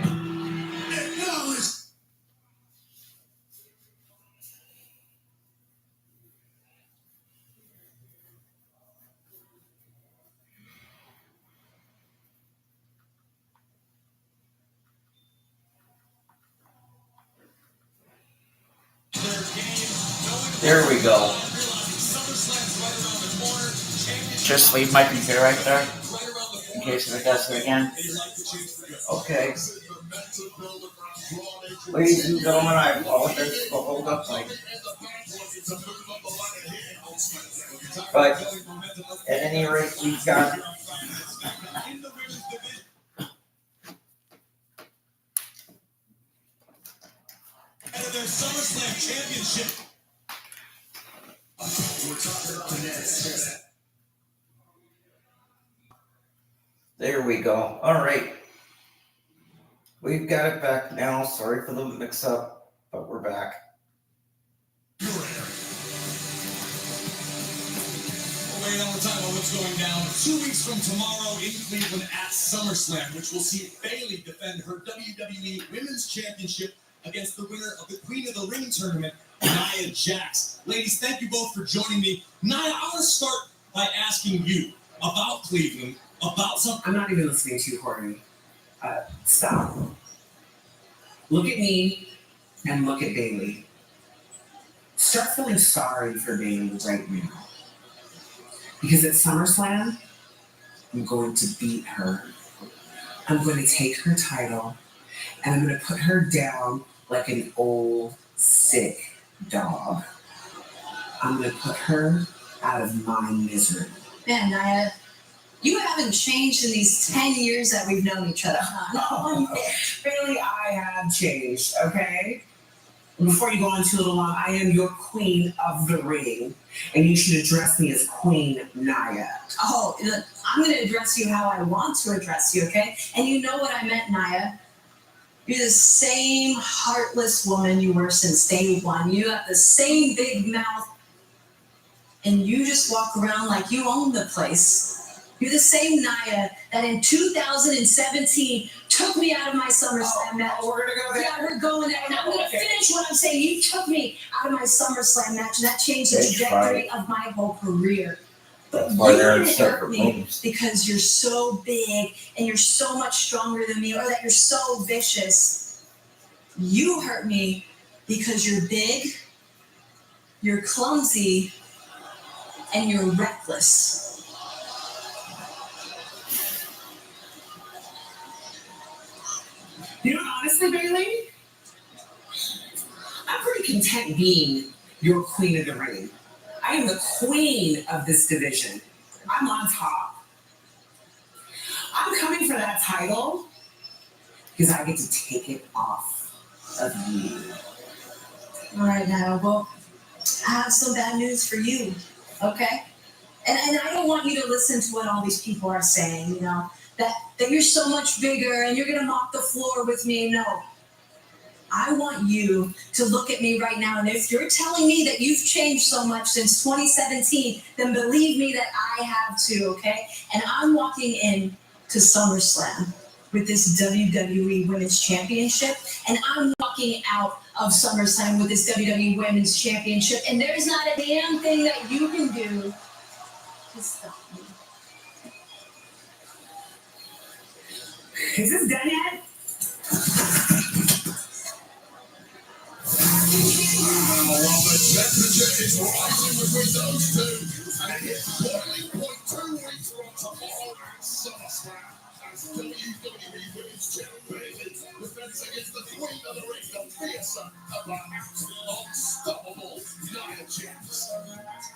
Acknowledge. There we go. Just leave my computer right there in case it does it again. Okay. Ladies and gentlemen, I apologize for the hold up. But at any rate, we've got. And their SummerSlam championship. There we go. All right. We've got it back now. Sorry for the mix up, but we're back. We'll wait all the time on what's going down 2 weeks from tomorrow in Cleveland at SummerSlam, which will see Bayley defend her WWE Women's Championship against the winner of the Queen of the Ring tournament, Nia Jax. Ladies, thank you both for joining me. Nia, I want to start by asking you about Cleveland, about something. I'm not even listening to you, Courtney. Stop. Look at me and look at Bayley. Start feeling sorry for Bayley right now. Because at SummerSlam, I'm going to beat her. I'm going to take her title and I'm going to put her down like an old, sick dog. I'm going to put her out of my misery. Man, Nia, you haven't changed in these 10 years that we've known each other, huh? Bailey, I have changed, okay? Before you go on too long, I am your queen of the ring, and you should address me as Queen Nia. Oh, look, I'm going to address you how I want to address you, okay? And you know what I meant, Nia. You're the same heartless woman you were since day one. You have the same big mouth, and you just walk around like you own the place. You're the same Nia that in 2017 took me out of my SummerSlam match. We're gonna go there. Got her going there, and I'm going to finish what I'm saying. You took me out of my SummerSlam match, and that changed the Bitch trajectory of my whole career. But That's why you they're in didn't separate hurt me rooms. because you're so big and you're so much stronger than me, or that you're so vicious. You hurt me because you're big, you're clumsy, and you're reckless. You know, honestly, Bailey, I'm pretty content being your queen of the ring. I am the queen of this division. I'm on top. I'm coming for that title because I get to take it off of you. All right, now, well, I have some bad news for you, okay? And I don't want you to listen to what all these people are saying, you know, that you're so much bigger and you're gonna mop the floor with me. No. I want you to look at me right now, and if you're telling me that you've changed so much since 2017, then believe me that I have too, okay? And I'm walking in to SummerSlam with this WWE Women's Championship, and I'm walking out of SummerSlam with this WWE Women's Championship, and there's not a damn thing that you can do to stop me. Is this done yet? Well, the temperature is rising between those two, and it hits boiling point 2 weeks from tomorrow at SummerSlam. As WWE Women's Champion defends against the Queen of the Ring, the fearsome, unstoppable Nia Jax.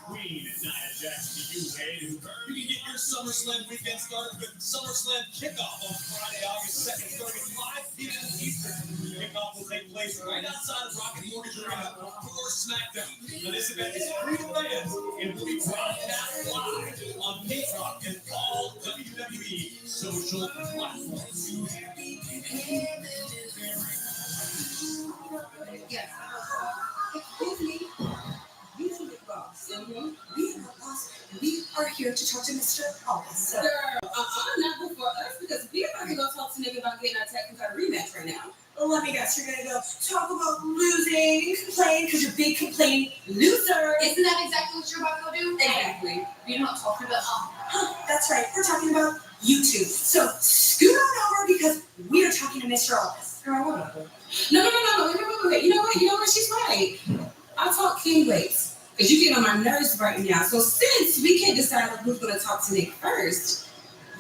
Queen Nia Jax to you, Wade. You can get your SummerSlam weekend started with SummerSlam Kickoff on Friday, August 2nd, starting at 5 p.m. Eastern. Kickoff will take place right outside of Rocket Mortgage Arena for SmackDown. Now, this event is free to fans and will be broadcast live on Peacock and all WWE social platforms. Yes. Excuse me. You should be boss. We are not boss. We are here to talk to Mr. Officer. Girl, not before us, because we're about to go talk to nigga about getting our tag title rematch right now. Well, let me guess, you're gonna go talk about losing and complain because you're big complain loser. Isn't that exactly what you're about to go do? Exactly. You're not talking about That's right. We're talking about you two. So scoot on over because we are talking to Mr. Office. Girl, whatever. No. Wait. You know what? She's right. I'll talk King Waits. Because you're getting on my nerves right now. So since we can't decide who's going to talk to Nick first,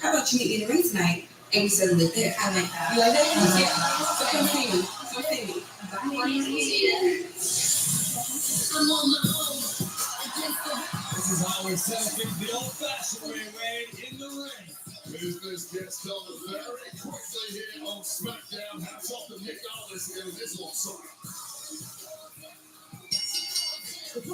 how about you meet me in the ring tonight and we settle it there? I like that. You like that? Yeah. So come see me. Come see me. I'm on my own. This is how we settle things the old-fashioned way, Wade, in the ring. Business gets done very quickly here on SmackDown. Hats off to Nick Aldis and his little son. It's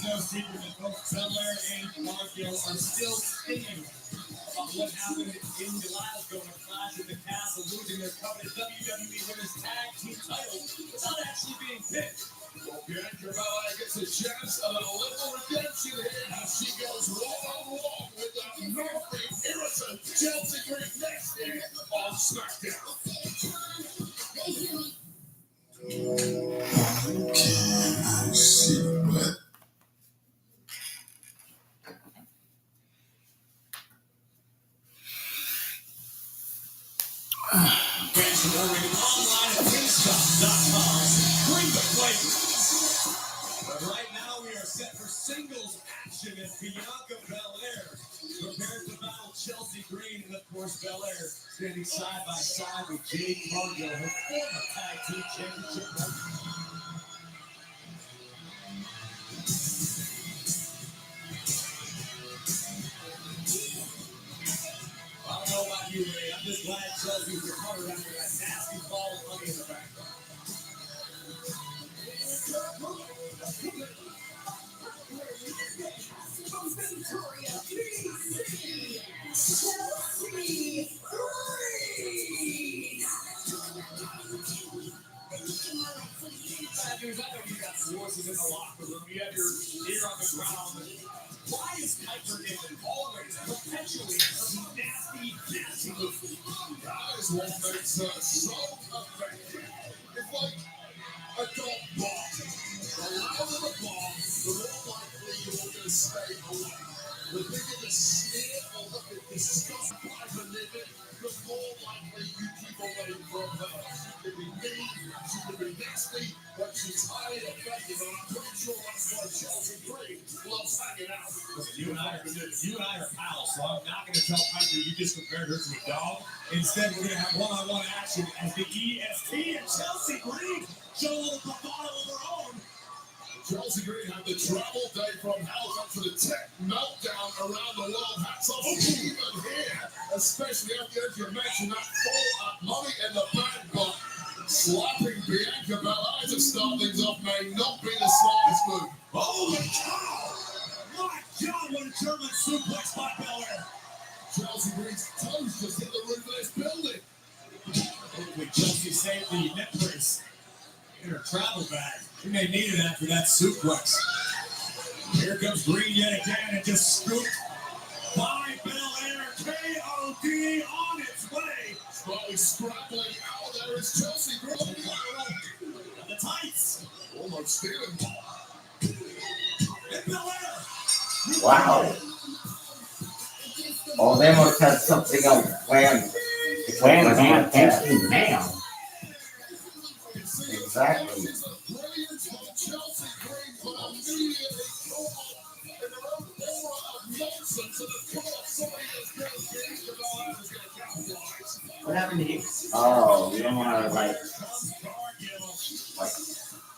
no secret that both Belair and Marco are still stinging about what happened in Glasgow and Clash at the Castle, losing their coveted WWE Women's Tag Team titles without actually being picked. Okay, Carmella gets a chance of a little redemption here as she goes one-on-one with the Northern irritant Chelsea Green next here on SmackDown. Can I see what? Fans are ordering online at Wingstop.com. Bring the flavor. But right now we are set for singles action as Bianca Belair prepares to battle Chelsea Green and of course Belair standing side by side with Jade Cargill, her former tag team championship partner. I don't know about you, Ray. I'm just glad Chelsea's recovered after that nasty fall of money in the back. Bad news, I know you got forces in the locker room. You have your ear on the ground. Why is Piper Niven always perpetuating her nasty, nasty move? That is what makes her so effective. It's like a dog bark. The louder the bark, the more likely you will just stay away. The bigger the sneer or look at disgust Piper Niven, the more likely you keep away from her. She can be mean, she can be nasty, but she's highly effective, and I'm pretty sure that's why Chelsea Green loves hanging out. Listen, you and I are pals, so I'm not going to tell Piper you just compared her to a dog. Instead, we're going to have one-on-one action as the EST and Chelsea Green show a little bravado of their own. Chelsea Green had the travel day from hell up to the tech meltdown around the world. Hats off even here, especially after you mentioned that full money in the bank, but slapping Bianca Belair to start things off may not be the smartest move. Holy cow! My God, what a German suplex by Belair! Chelsea Green's toes just hit the roof of this building. Hopefully Chelsea saved the neck brace in her travel bag. She may need it after that suplex. Here comes Green yet again and just scooped by Belair. KOD on its way. Slowly scrabbling out there is Chelsea Green. The tights. Almost stealing. And Belair. Wow. Oh, they must have something else planned. Wham, bam, thank you, ma'am. Exactly. What happened to you? Oh, you don't want to, like,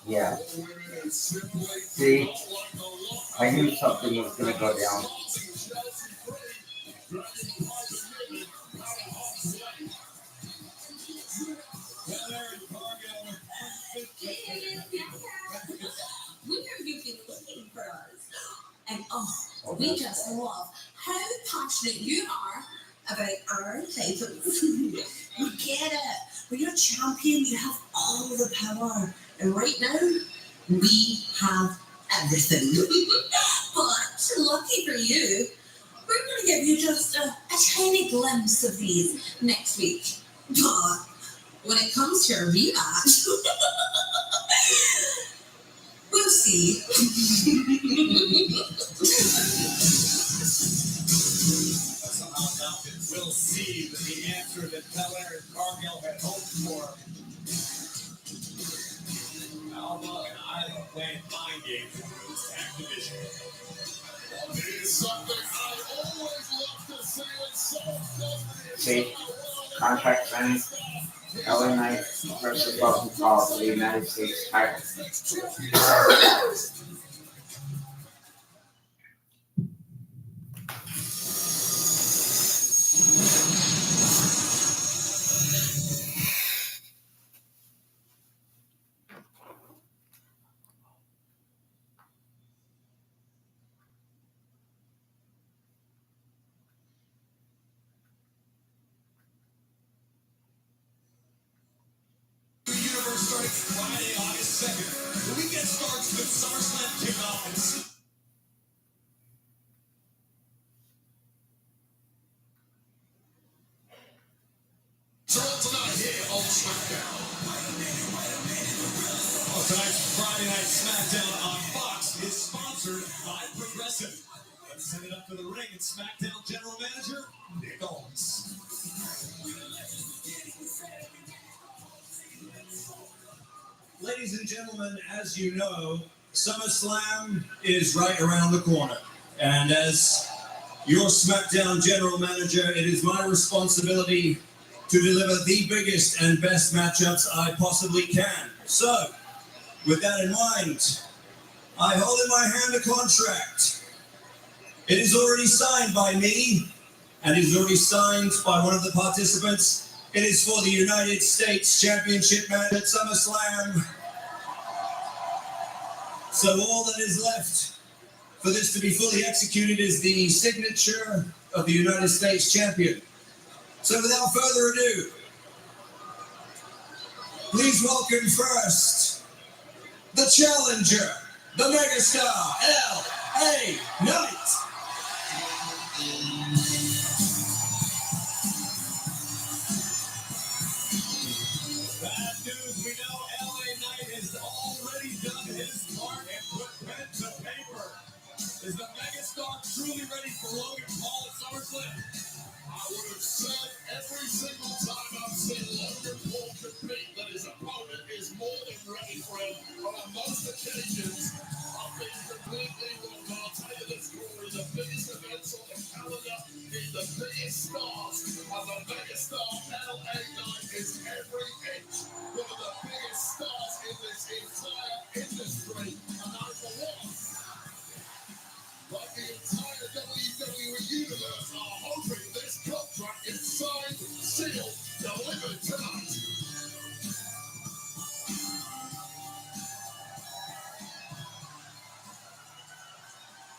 Yeah. See, I knew something was going to go down. Where you've been looking for us. And we just love how passionate you are about our titles. We get it. When you're a champion, you have all the power. And right now, we have everything. But lucky for you, we're going to give you just a tiny glimpse of these next week. But when it comes to a rematch, we'll see. We'll see with the answer that Belair and Cargill had hoped for. Alba and Isla playing mind games with Activision. It's something I always love to see when someone See, contract signed. LA Knight versus Logan Paul for the United States title. Starts Friday, August 2nd. The weekend starts with SummerSlam kickoff. So tonight here on SmackDown. Well, tonight's Friday Night SmackDown on Fox is sponsored by Progressive. Let's send it up to the ring and SmackDown General Manager, Nick Owens. Ladies and gentlemen, as you know, SummerSlam is right around the corner. And as your SmackDown General Manager, it is my responsibility to deliver the biggest and best matchups I possibly can. So, with that in mind, I hold in my hand a contract. It is already signed by me, and it is already signed by one of the participants. It is for the United States Championship match at SummerSlam. So all that is left for this to be fully executed is the signature of the United States Champion. So without further ado, please welcome first the challenger, the megastar, L.A. Knight. We know LA Knight has already done his part and put pen to paper. Is the megastar truly ready for Logan Paul at SummerSlam? I would have said every single time I've seen Logan Paul compete that his opponent is more than ready for him. But on most occasions, I've been completely wrong. And I'll tell you this, Corey, the biggest events on the calendar is the biggest stars. And the megastar LA Knight is every inch one of the biggest stars in this entire industry. And I, for one, like the entire WWE universe, are hoping this contract is signed, sealed, delivered tonight.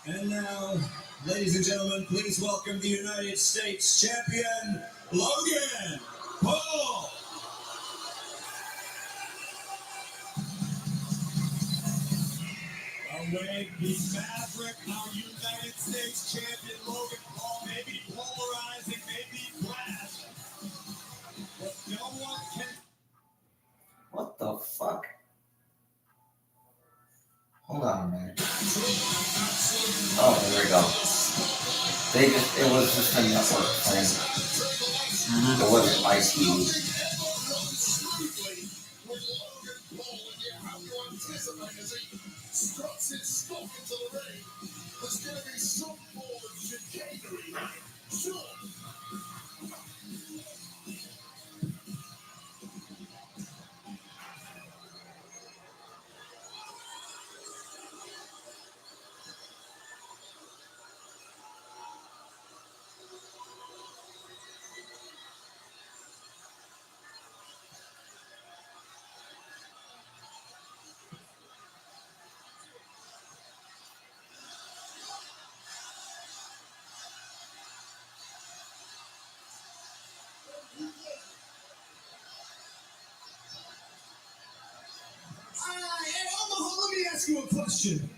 And now, ladies and gentlemen, please welcome the United States Champion, Logan Paul. Away the Maverick, our United States Champion, Logan Paul, may be polarizing, may be brash, but no one can. What the fuck? Hold on a minute. Oh, there we go. It was just a network thing. It wasn't my TV. Struts his stuff into the ring. There's going to be some form of chicanery. Sure. Hey, Omaha, let me ask you a question.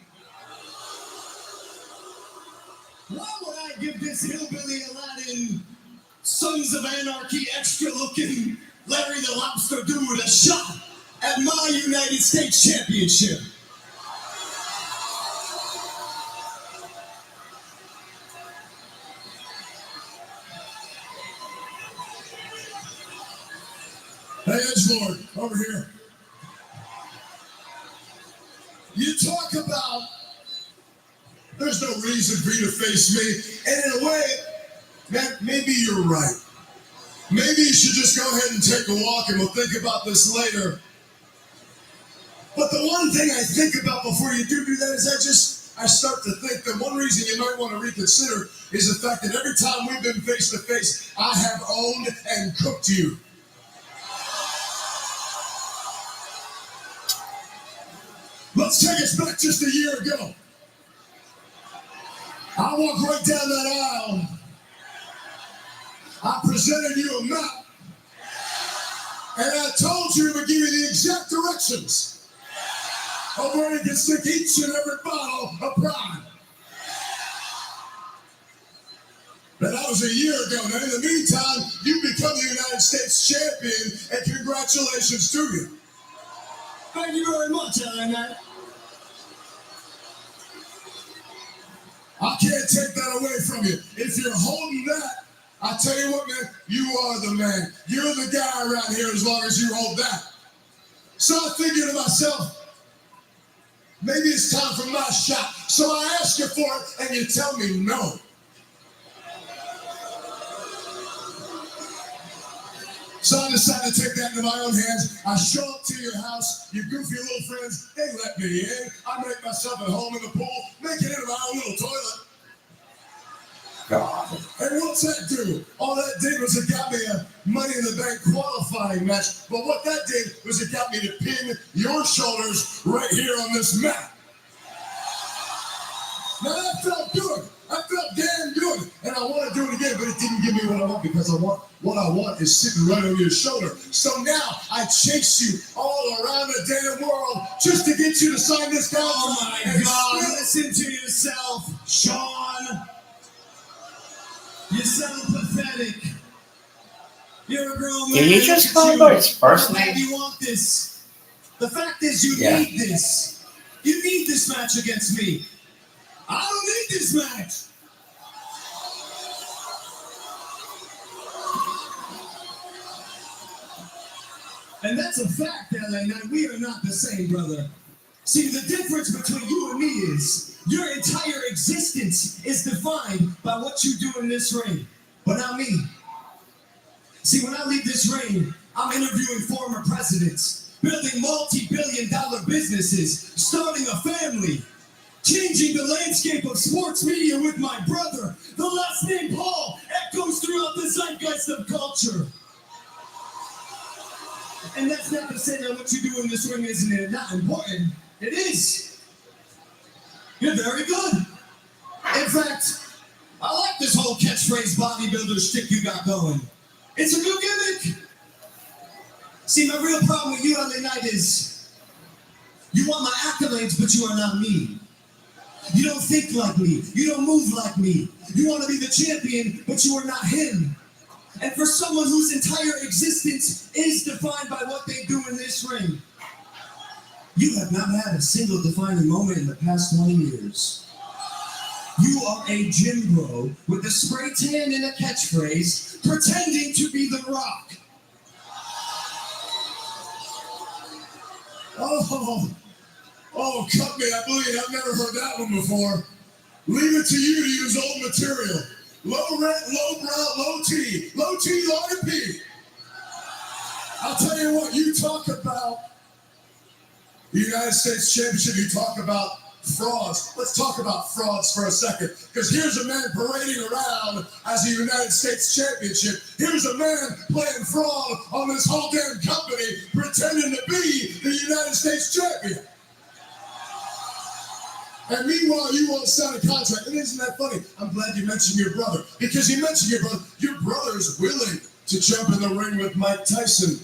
Why would I give this hillbilly Aladdin, Sons of Anarchy, extra-looking Larry the Lobster dude a shot at my United States Championship? Hey, Edgelord, over here. You talk about there's no reason for you to face me, and in a way, man, maybe you're right. Maybe you should just go ahead and take a walk, and we'll think about this later. But the one thing I think about before you do that is I start to think that one reason you might want to reconsider is the fact that every time we've been face to face, I have owned and cooked you. Let's take us back just a year ago. I walked right down that aisle. I presented you a map. And I told you to give you the exact directions of where you can stick each and every bottle of Prime. But that was a year ago. Now, in the meantime, you become the United States Champion, and congratulations to you. Thank you very much, LA Knight. I can't take that away from you. If you're holding that, I tell you what, man, you are the man. You're the guy around here as long as you hold that. So I figured to myself, maybe it's time for my shot. So I ask you for it, and you tell me no. So I decided to take that into my own hands. I show up to your house, you goofy little friends, they let me in. I make myself at home in the pool, make it into my own little toilet. God. And what's that do? All that did was it got me a Money in the Bank qualifying match. But what that did was it got me to pin your shoulders right here on this mat. Now that felt good. I felt damn good. And I want to do it again, but it didn't give me what I want because what I want is sitting right on your shoulder. So now I chase you all around the damn world just to get you to sign this contract. Oh my God, listen to yourself, Sean. You sound pathetic. You're a grown man. Did you just call him by his first I'm glad name? you want this. The fact is, you Yeah. need this. You need this match against me. I don't need this match. And that's a fact, LA Knight. We are not the same, brother. See, the difference between you and me is your entire existence is defined by what you do in this ring, but not me. See, when I leave this ring, I'm interviewing former presidents, building multi-billion-dollar businesses, starting a family, changing the landscape of sports media with my brother. The last name Paul echoes throughout the zeitgeist of culture. And that's not to say that what you do in this ring isn't not important. It is. You're very good. In fact, I like this whole catchphrase bodybuilder shtick you got going. It's a good gimmick. See, my real problem with you, LA Knight, is you want my accolades, but you are not me. You don't think like me. You don't move like me. You want to be the champion, but you are not him. And for someone whose entire existence is defined by what they do in this ring, you have not had a single defining moment in the past 20 years. You are a gym bro with a spray tan and a catchphrase, pretending to be The Rock. Oh, cut me, I believe I've never heard that one before. Leave it to you to use old material. Low rent, low brow, low T, low P. I'll tell you what, you talk about the United States Championship, you talk about frauds. Let's talk about frauds for a second. Because here's a man parading around as a United States Championship. Here's a man playing fraud on this whole damn company, pretending to be the United States Champion. And meanwhile, you won't sign a contract. And isn't that funny? I'm glad you mentioned your brother. Because you mentioned your brother. Your brother's willing to jump in the ring with Mike Tyson.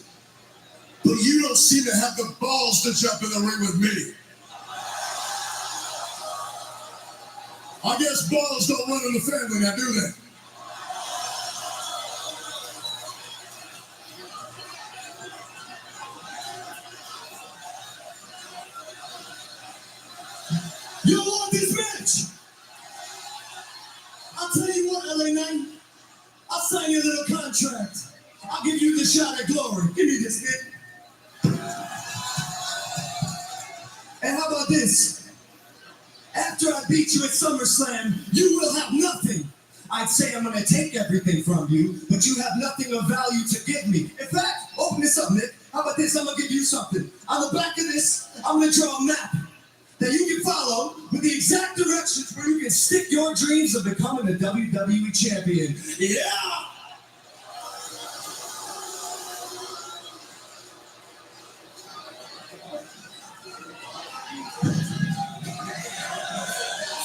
But you don't seem to have the balls to jump in the ring with me. I guess balls don't run in the family now, do they? You don't want this match. I'll tell you what, LA Knight. I'll sign you a little contract. I'll give you the shot at glory. Give me this, kid. And how about this? After I beat you at SummerSlam, you will have nothing. I'd say I'm gonna take everything from you, but you have nothing of value to give me. In fact, open this up, Nick. How about this? I'm gonna give you something. On the back of this, I'm gonna draw a map that you can follow with the exact directions where you can stick your dreams of becoming a WWE champion. Yeah!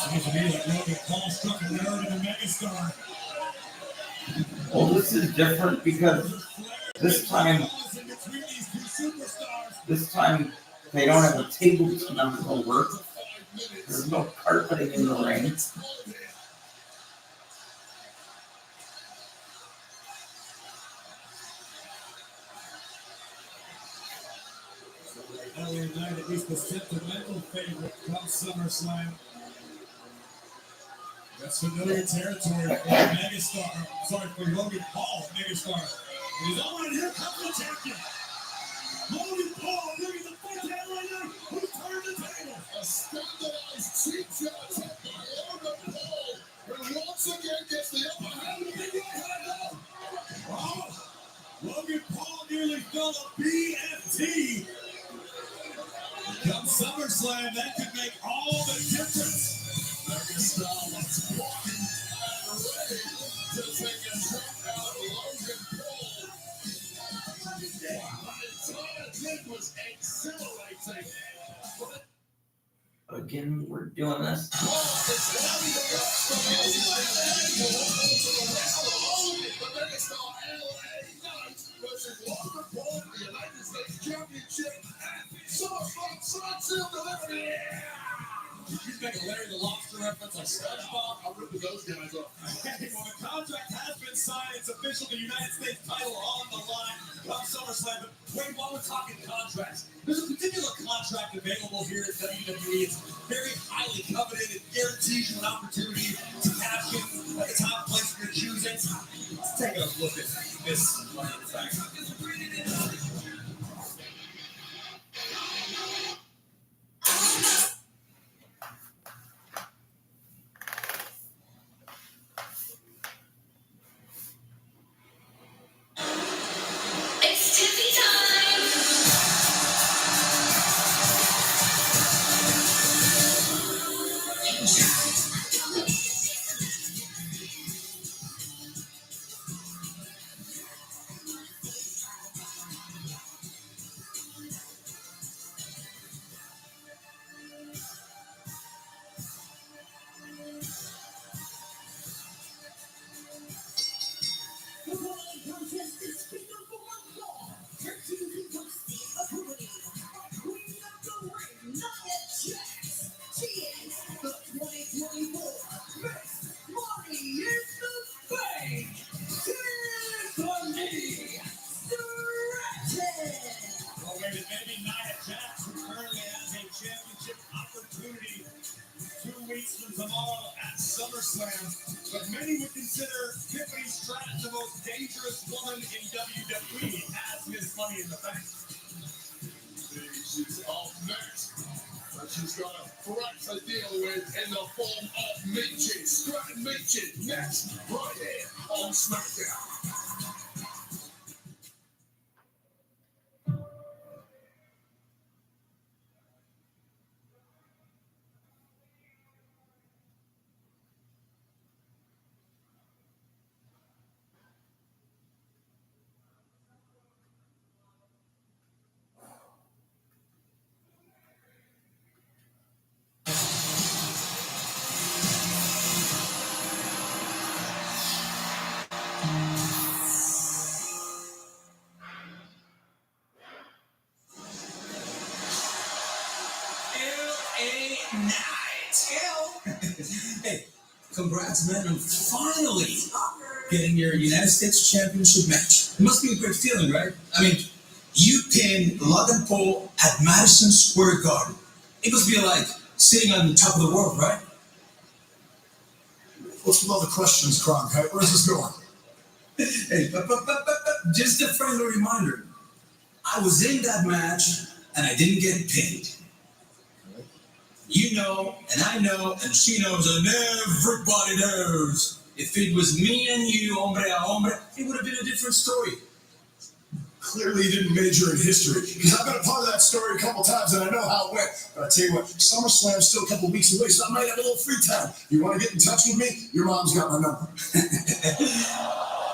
Seems to me like Logan Paul struck a nerve in a megastar. Well, this is different because this time they don't have a table to number over. There's no carpeting in the ring. LA Knight, at least the sentimental favorite come SummerSlam. That's familiar territory for Megastar. Sorry, for Logan Paul, Megastar. And he's on, and here comes the champion. Logan Paul, look at the foot down right now. Who turned the table? A standardized cheap shot attack by Logan Paul, who once again gets the upper hand. Oh, Logan Paul nearly fell a BFT. Come SummerSlam, that could make all the difference. Megastar was walking and ready to take a shot out of Logan Paul. The entire thing was exhilarating. Again, we're doing this. You make a Larry the Lobster reference like SpongeBob. I'll rip those guys off. Well, the contract has been inside. It's official. The United States title on the line come SummerSlam. But wait, while we're talking contracts, there's a particular contract available here at WWE. It's very highly coveted. It guarantees you an opportunity to cash in at the top place of your choosing. Let's take a look at this Money in the Bank. It's Tiffy time! The following contest is scheduled for one fall. Virtually toasty opportunity. Queen of the Ring, Nia Jax. She is the 2024 Miss Money in the Bank. Tiffany Stratton. Well, wait, maybe Nia Jax, who currently has a championship opportunity 2 weeks from tomorrow at SummerSlam. But many would consider Tiffany Stratton the most dangerous woman in WWE as Miss Money in the Bank. She's up next. And she's got a threat to deal with in the form of Michin. Stratton Michin next, right here on SmackDown. LA Knight. Hey, congrats, man, on finally getting your United States Championship match. It must be a great feeling, right? I mean, you pinned Logan Paul at Madison Square Garden. It must be like sitting on the top of the world, right? What's with all the questions, Cronkite? Where's this going? Hey, but just a friendly reminder. I was in that match, and I didn't get pinned. You know, and I know, and she knows, and everybody knows. If it was me and you, hombre a hombre, it would have been a different story. Clearly you didn't major in history, because I've been a part of that story a couple times and I know how it went. But I tell you what, SummerSlam's still a couple weeks away, so I might have a little free time. You want to get in touch with me? Your mom's got my number.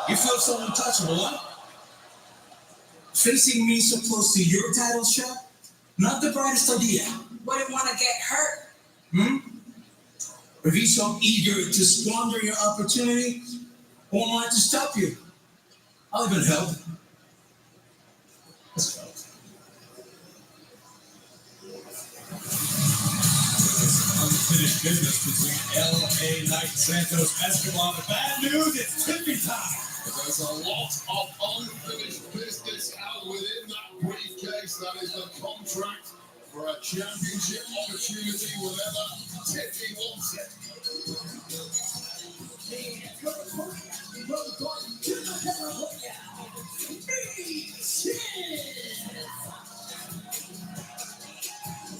You feel so untouchable, huh? Facing me so close to your title shot? Not the brightest idea. Wouldn't want to get hurt. If you're so eager to squander your opportunity, who am I to stop you? I'll even help. Let's go. Unfinished business between LA Knight and Santos Escobar. The bad news, it's Tiffy time. There's a lot of unfinished business out within that briefcase. That is the contract for a championship opportunity whenever Tiffy wants it.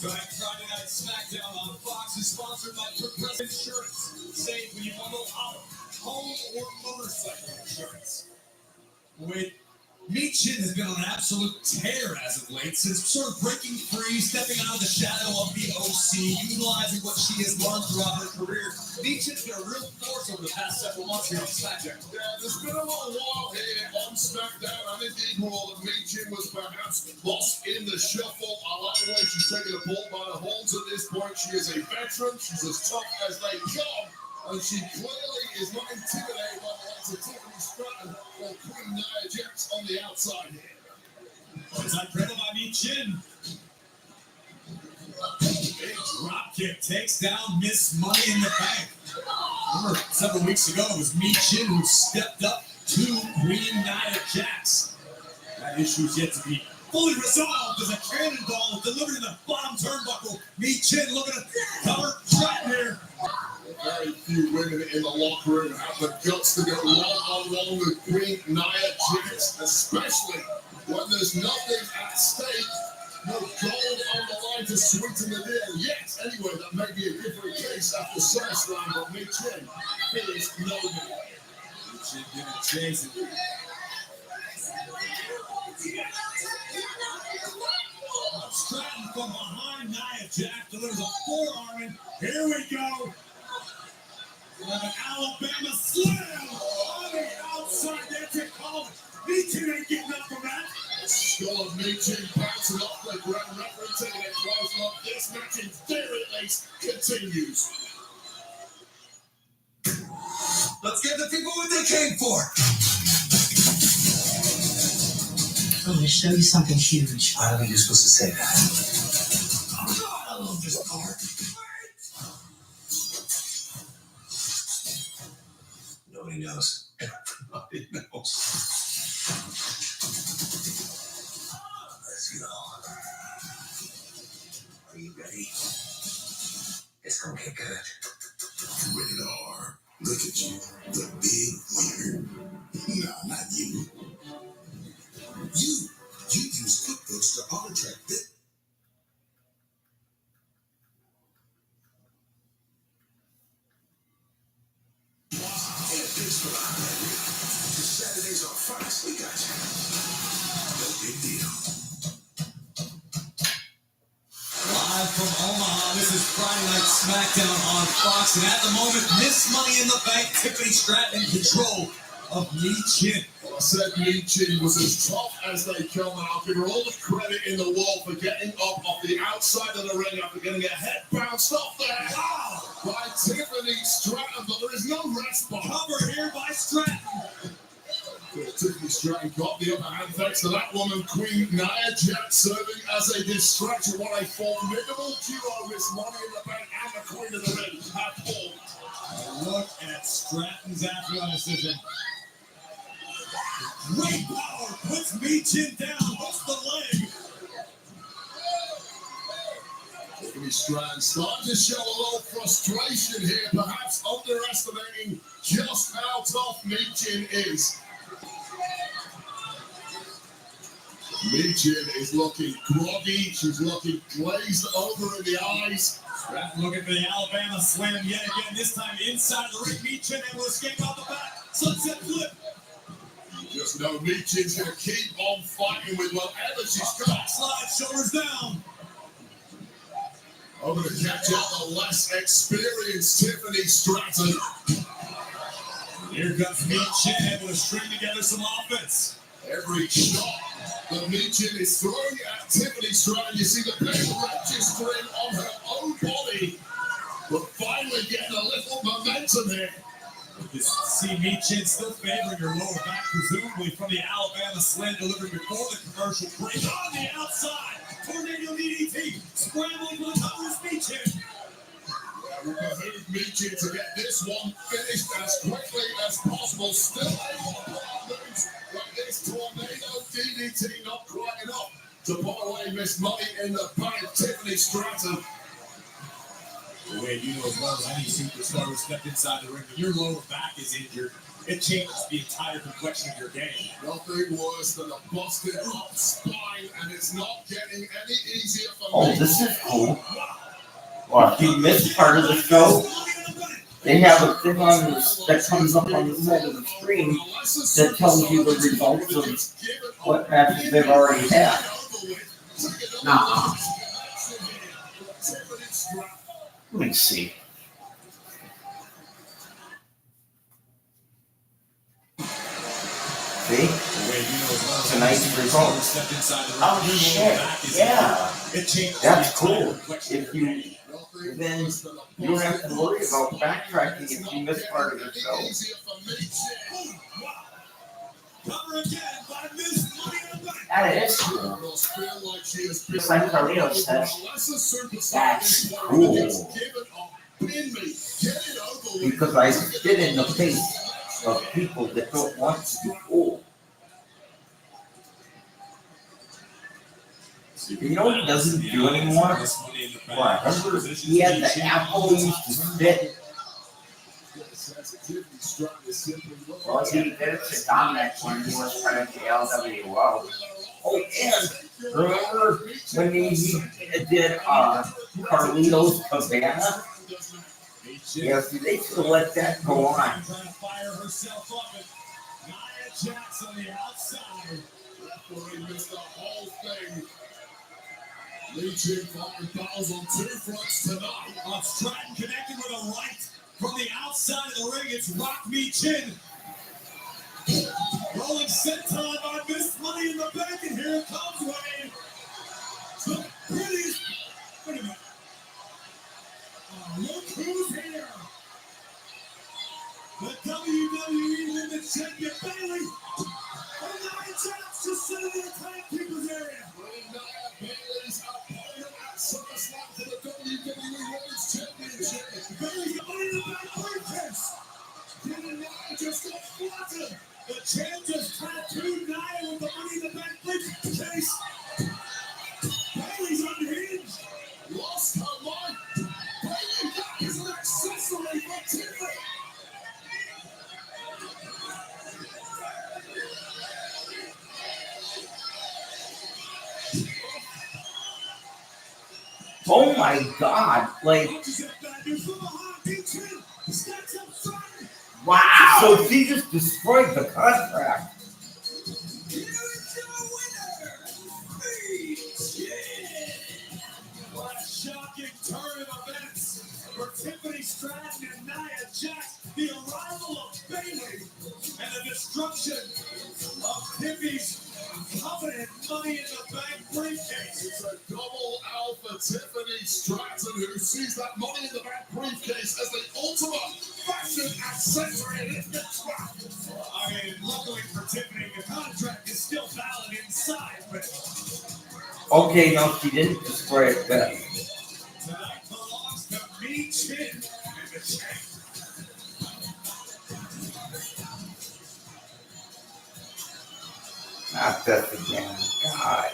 Friday Night SmackDown on Fox is sponsored by Progressive Insurance. Save when you bundle auto, home, or motorcycle insurance. Wait, Michin has been on an absolute tear as of late, since sort of breaking free, stepping out of the shadow of the OC, utilizing what she has learned throughout her career. Michin's been a real force over the past several months here on SmackDown. Yeah, there's been a little while here on SmackDown, and indeed more that Michin was perhaps lost in the shuffle. I like the way she's taking the bull by the horns at this point. She is a veteran. She's as tough as they come. And she clearly is not intimidated by the likes of Tiffany Stratton or Queen Nia Jax on the outside here. It's unbreakable by Michin. Big drop kick takes down Miss Money in the Bank. Remember, several weeks ago, it was Michin who stepped up to Queen Nia Jax. That issue's yet to be fully resolved as a cannonball is delivered in the bottom turnbuckle. Michin looking to cover Stratton here. Very few women in the locker room have the guts to go one-on-one with Queen Nia Jax, especially when there's nothing at stake, no gold on the line to sweeten the deal. Yet, anyway, that may be a different case after SummerSlam, but Michin feels no more. Michin gonna chase it. Stratton from behind Nia Jax delivers a forearm, and here we go. We have an Alabama slam on the outside. That's it called. Michin ain't getting up from that. Skull of Michin bouncing off the ground, referee taking a close look. This match in theory at least continues. Let's give the people what they came for. I'm going to show you something huge. I don't think you're supposed to say that. God, I love this part. Nobody knows. Everybody knows. Let's go. Are you ready? It's gonna get good. Rated R. Look at you, the big winner. No, not you. You use QuickBooks to auto-track this. And this for the highlight reel. Because Saturdays on Fox, we got you. No big deal. Live from Omaha, this is Friday Night SmackDown on Fox, and at the moment, Miss Money in the Bank, Tiffany Stratton in control of Michin. Well, I said Michin was as tough as they come, and I'll give her all the credit in the world for getting up off the outside of the ring after getting her head bounced off there. Wow! By Tiffany Stratton, but there is no rest. Cover here by Stratton. Tiffany Stratton got the upper hand thanks to that woman, Queen Nia Jax, serving as a distraction. What a formidable duo Miss Money in the Bank and the Queen of the Ring have formed. Look at Stratton's athleticism. Great power puts Michin down. Hooks the leg. Tiffany Stratton starting to show a little frustration here, perhaps underestimating just how tough Michin is. Michin is looking groggy. She's looking glazed over in the eyes. Stratton looking for the Alabama slam yet again. This time inside the ring. Michin able to escape out the back. Sunset flip. You just know Michin's going to keep on fighting with whatever she's got. Slide, shoulders down. Over to catch out the less experienced Tiffany Stratton. Here comes Michin able to string together some offense. Every shot that Michin is throwing at Tiffany Stratton, you see the pain registering on her own body, but finally getting a little momentum here. You see Michin still favoring her lower back, presumably from the Alabama slam delivered before the commercial break. On the outside, tornado DDT, scrambling for the cover is Michin. It will behoove Michin to get this one finished as quickly as possible. Still able to pull out moves like this tornado DDT, not quite enough to put away Miss Money in the Bank, Tiffany Stratton. Wade, you know as well as any superstar who stepped inside the ring, when your lower back is injured, it changes the entire complexion of your game. Nothing worse than a busted up spine, and it's not getting any easier for Oh, me. this is cool. Well, if you missed part of the show, they have a thing on this that comes up on the side of the screen that tells you the results of what matches they've already had. Nuh-uh. Let me see. See? Tonight's results. Oh, shit. Yeah. That's cool. If you then you don't have to worry about backtracking if you miss part of the show. That is cool. Just like Carlito says, that's cool. Because I did in the face. of people that don't want to be cool. You know what he doesn't do anymore? What? Remember he had the apple he used to spit? Well, he did it to Dominic when he was part of the LWO. Oh, and remember when he did Carlito's Cabana? Yeah, see, they should have let that go on. Trying to fire herself up, and Nia Jax on the outside. Referee missed the whole thing. Legion falls on two fronts tonight. Stratton connected with a right from the outside of the ring. It's Rock Me Chin. Rolling senton by Miss Money in the Bank, and here comes Wayne. The prettiest. Wait a minute. Look who's here. The WWE Women's Champion Bayley. And Nia Jax just sitting in the timekeeper's area. Bayley's opponent at SummerSlam for the WWE Women's Championship. Bayley's got Money in the Bank briefcase. Nia just got flattened. The champ just tattooed Nia with the Money in the Bank briefcase. Bayley's unhinged. Lost her mind. Bayley is an accessory for Tiffany. Oh my God! Like, Wow! so she just destroyed the contract. What a shocking turn of events for Tiffany Stratton and Nia Jax. The arrival of Bayley and the destruction of Tiffany's coveted Money in the Bank briefcase. It's a double alpha Tiffany Stratton who sees that Money in the Bank briefcase as the ultimate fashion accessory in its back. I mean, luckily for Tiffany, the contract is still valid inside, but Okay, no, she didn't destroy it, but tonight belongs to Me Chin and the champ. not that again. God.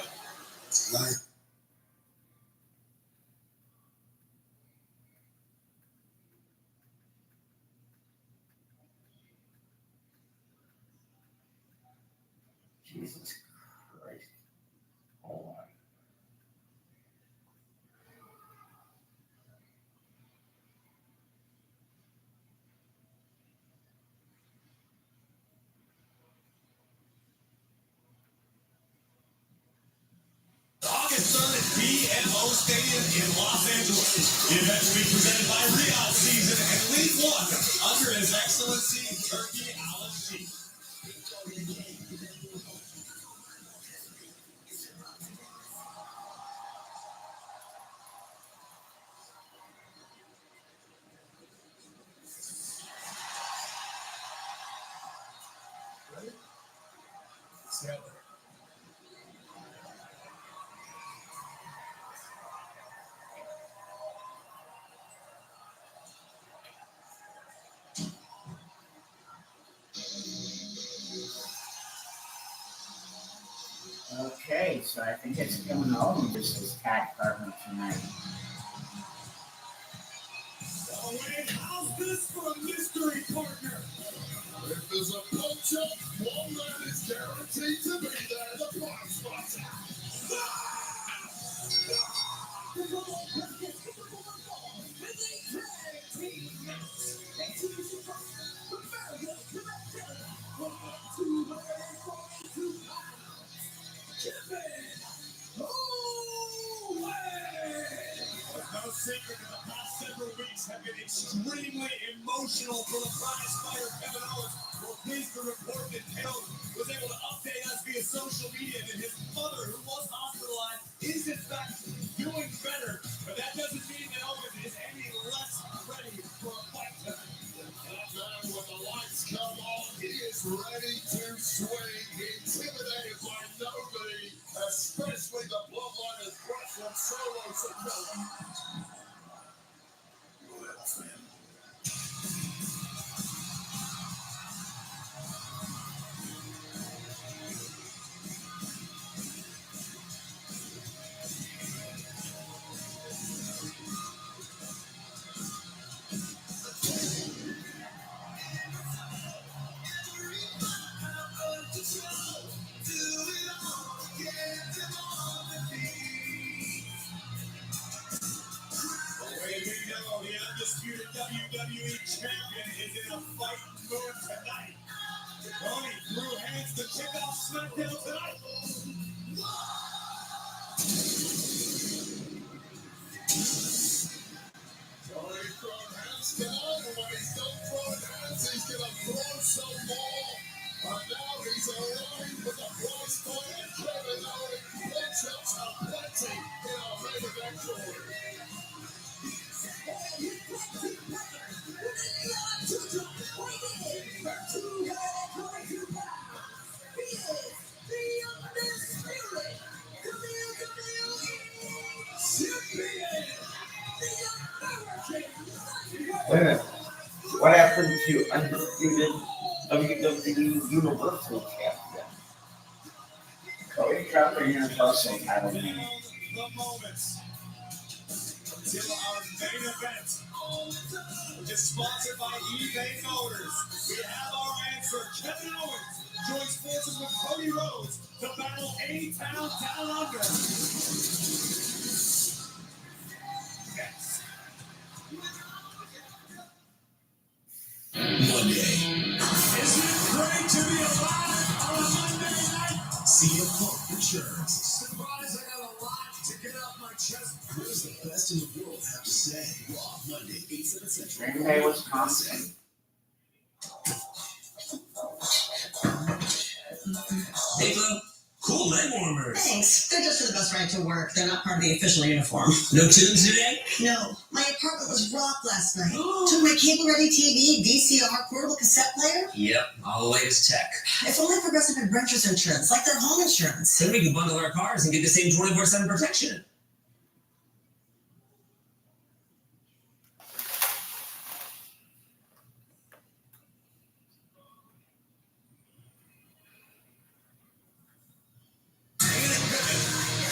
Jesus Christ. Hold on. August 3rd at BMO Stadium in Los Angeles. The event will be presented by Real Season and League One under His Excellency Turkey Al-Sheikh. Okay, so I think it's Kevin Owens versus tag partner tonight. Oh, wait, how's this for a mystery partner? If there's a punch-up, one man is guaranteed to be there, the Prime Spotter. No secret that the past several weeks have been extremely emotional for the prize fighter Kevin Owens. We're pleased to report that Kevin was able to update us via social media that his mother, who was hospitalized, is in fact doing better. But that doesn't mean that Owens is any less ready for a fight tonight. That man, when the lights come on, he is ready to swing, intimidated by nobody, especially the bloodline of from Solo Sikoa. WWE champion is in a fight mood tonight. Cody threw hands to kick off SmackDown tonight. Tony throwing hands tonight, and when he's done throwing hands, he's gonna throw some more. And now he's arrived with a prize fight and Kevin Owens. Matchups are plenty in our main event story. Wait a minute. What happened to undisputed WWE Universal Champion? Cody dropped the Universal title. The moments till our main event, which is sponsored by eBay Motors. We have our answer. Kevin Owens joins forces with Cody Rhodes to battle A-Town Down Under. Yes. Monday. Isn't it great to be alive on a Monday night? CM Punk returns. Surprise, I got a lot to get off my chest. What does the best in the world have to say? Raw, Monday, 8/7 Central. Green Bay, Wisconsin. Hey, Blue. Cool leg warmers. Thanks. They're just for the bus ride to work. They're not part of the official uniform. No tunes today? No, my apartment was rocked last night. Took my cable-ready TV, VCR, portable cassette player. Yep, all the latest tech. If only Progressive had renters insurance, like their home insurance. Then we can bundle our cars and get the same 24/7 protection.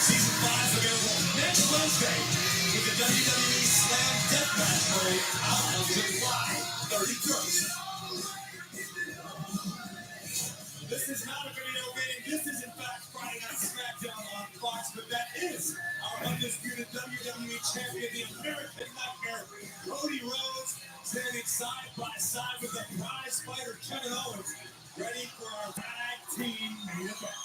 Season 5 is available next Wednesday with the WWE Slam Deathmatch mode out on July 31st. This is not a video game. This is, in fact, Friday Night SmackDown on Fox, but that is our undisputed WWE champion, the American Nightmare, Cody Rhodes, standing side by side with the prize fighter, Kevin Owens, ready for our tag team main event.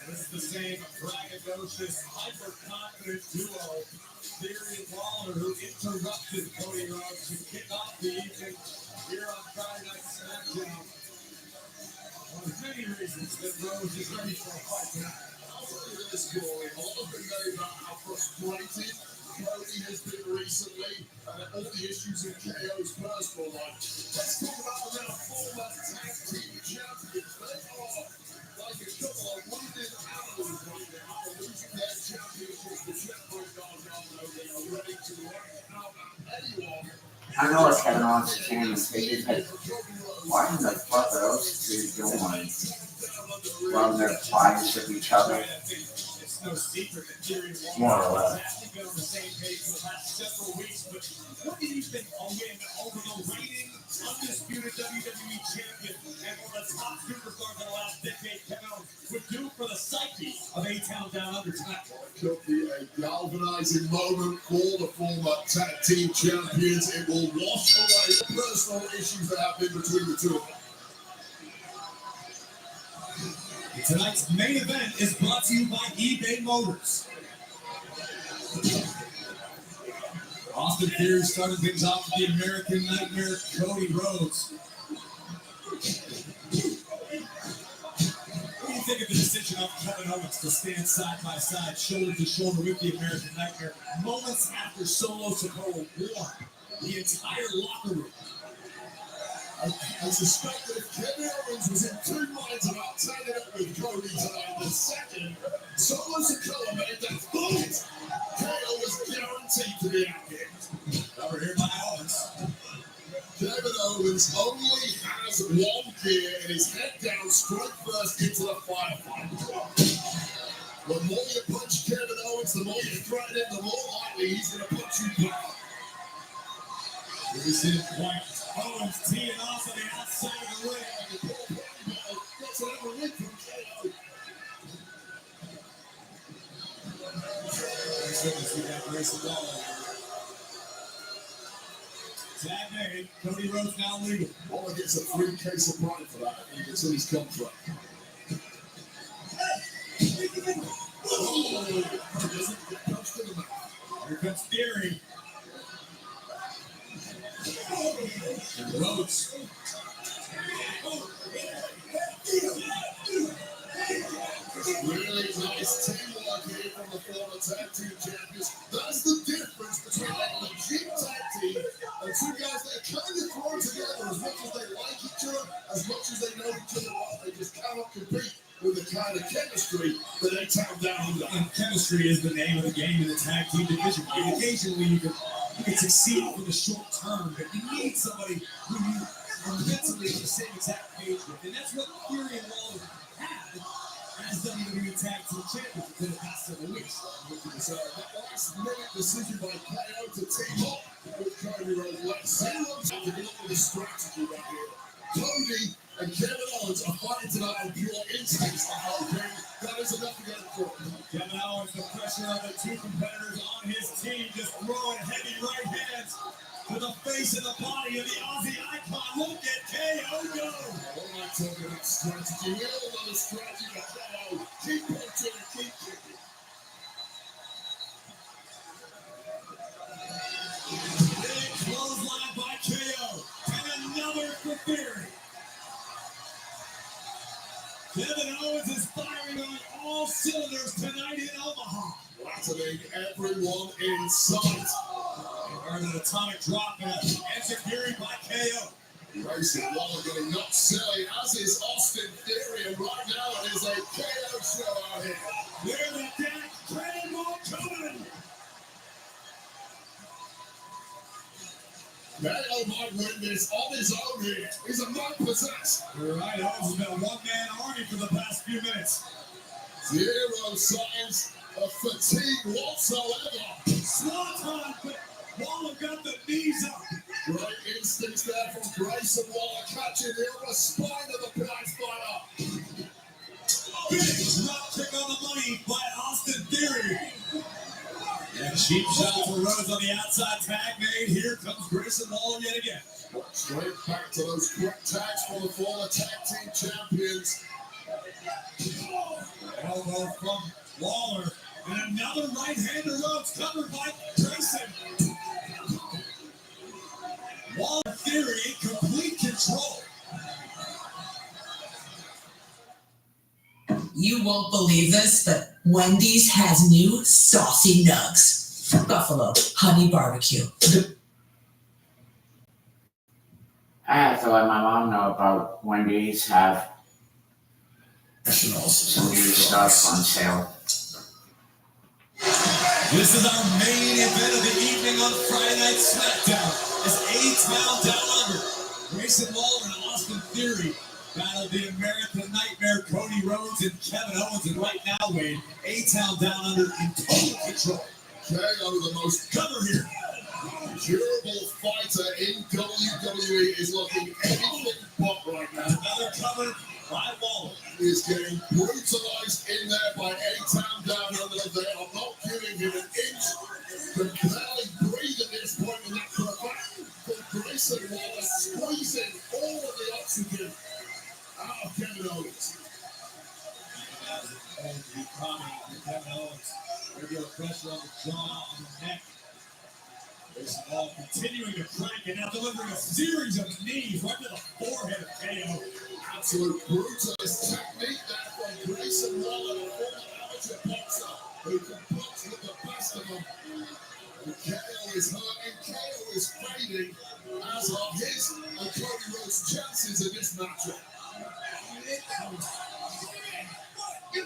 This is the same braggadocious, hyper-confident duo, Theory and Lawler, who interrupted Cody Rhodes to kick off the evening here on Friday Night SmackDown. One of many reasons that Rhodes is ready for a fight tonight. I'll tell you this, Corey. A lot of them know about how frustrated Cody has been recently and all the issues in KO's personal life. Let's talk about the now former tag team champions. They are like a couple of wounded animals right now, losing their championships to Jeffrey Gargano. They are ready to work out anyone. I know what Kevin Owens can say, but why in the fuck are those two doing while they're fighting with each other? It's no secret that Theory and More Lawler or less. have been on the same page for the last several weeks, but what do you think a win over the reigning, undisputed WWE champion and one of the top superstars in the last decade, Kevin Owens, would do for the psyche of A-Town Down Under tonight? It could be a galvanizing moment for the former tag team champions. It will wash away the personal issues that have been between the two of them. Tonight's main event is brought to you by eBay Motors. Austin Theory started things off with the American Nightmare, Cody Rhodes. What do you think of the decision of Kevin Owens to stand side by side, shoulder to shoulder with the American Nightmare, moments after Solo Sikoa won the entire locker room? I suspect that if Kevin Owens was in two minds about tagging up with Cody tonight, the second Someone Sikoa made that point. KO was guaranteed to be out here. Over here by Owens. Kevin Owens only has one gear and is head down straight first into the firefight. The more you punch Kevin Owens, the more you threaten him, the more likely he's going to punch you back. This is point. Owens teeing off on the outside of the ring. That's another win from KO. We got Grayson Waller. Tag made. Cody Rhodes now legal. Waller gets a free case of pride for that. He gets in his contract. Oh, he doesn't get punched in the mouth. Here comes Theory. And Rhodes. Really nice teamwork here from the former tag team champions. That's the difference between a legit tag team and two guys that are kind of thrown together as much as they like each other, as much as they know each other well. They just cannot compete with the kind of chemistry that they town down under. And chemistry is the name of the game in the tag team division. And occasionally you can succeed for the short term, but you need somebody who you are mentally on the same exact page with. And that's what Theory and Waller had as WWE Tag Team Champions for the past several weeks. So that last minute decision by KO to team up with Cody Rhodes. Let's see what's happening. Look at the strategy right here. Cody and Kevin Owens are fighting tonight on pure instincts. I'm hoping that is enough to get it through. Kevin Owens, the pressure of the two competitors on his team, just throwing heavy right hands to the face and the body of the Aussie icon. Look at KO go. All right, talking about strategy. We all know the strategy of KO. Keep punching and keep kicking. Big clothesline by KO. And another for Theory. Kevin Owens is firing on all cylinders tonight in Omaha. Flattening everyone in sight. Earned an atomic drop and an answer Theory by KO. Grayson Waller getting knocked silly, as is Austin Theory, and right now it is a KO show out here. There's a deck, Cannonball coming. KO might win this on his own here. He's a man possessed. You're right, Owens has been a one-man army for the past few minutes. Zero signs of fatigue whatsoever. Swanton, but Waller got the knees up. Great instincts there from Grayson Waller, catching the upper spine of the prize fighter. Big drop kick on the money by Austin Theory. And cheap shot to Rhodes on the outside, tag made. Here comes Grayson Waller yet again. Straight back to those quick tags for the former tag team champions. Elbow from Waller. And another right hand to Rhodes, covered by Grayson. Waller Theory in complete control. You won't believe this, but Wendy's has new saucy nugs. Buffalo honey barbecue. I have to let my mom know about Wendy's have some new stuff on sale. This is our main event of the evening on Friday Night SmackDown. As A-Town Down Under, Grayson Waller and Austin Theory battle the American Nightmare, Cody Rhodes and Kevin Owens. And right now, Wade, A-Town Down Under in total control. KO, the most Cover here. durable fighter in WWE, is looking anything but right now. Another cover by Waller. He is getting brutalized in there by A-Town Down Under. They are not giving him an inch. Can barely breathe at this point in that cravat. But Grayson Waller squeezing all of the oxygen out of Kevin Owens. Kevin Owens. Regular pressure on the jaw, on the neck. Grayson Waller continuing to crank and now delivering a series of knees right to the forehead of KO. Absolute brutalist technique there from Grayson Waller, the former amateur boxer who can punch with the best of them. And KO is hurt and KO is fading, as are his and Cody Rhodes' chances in this matchup.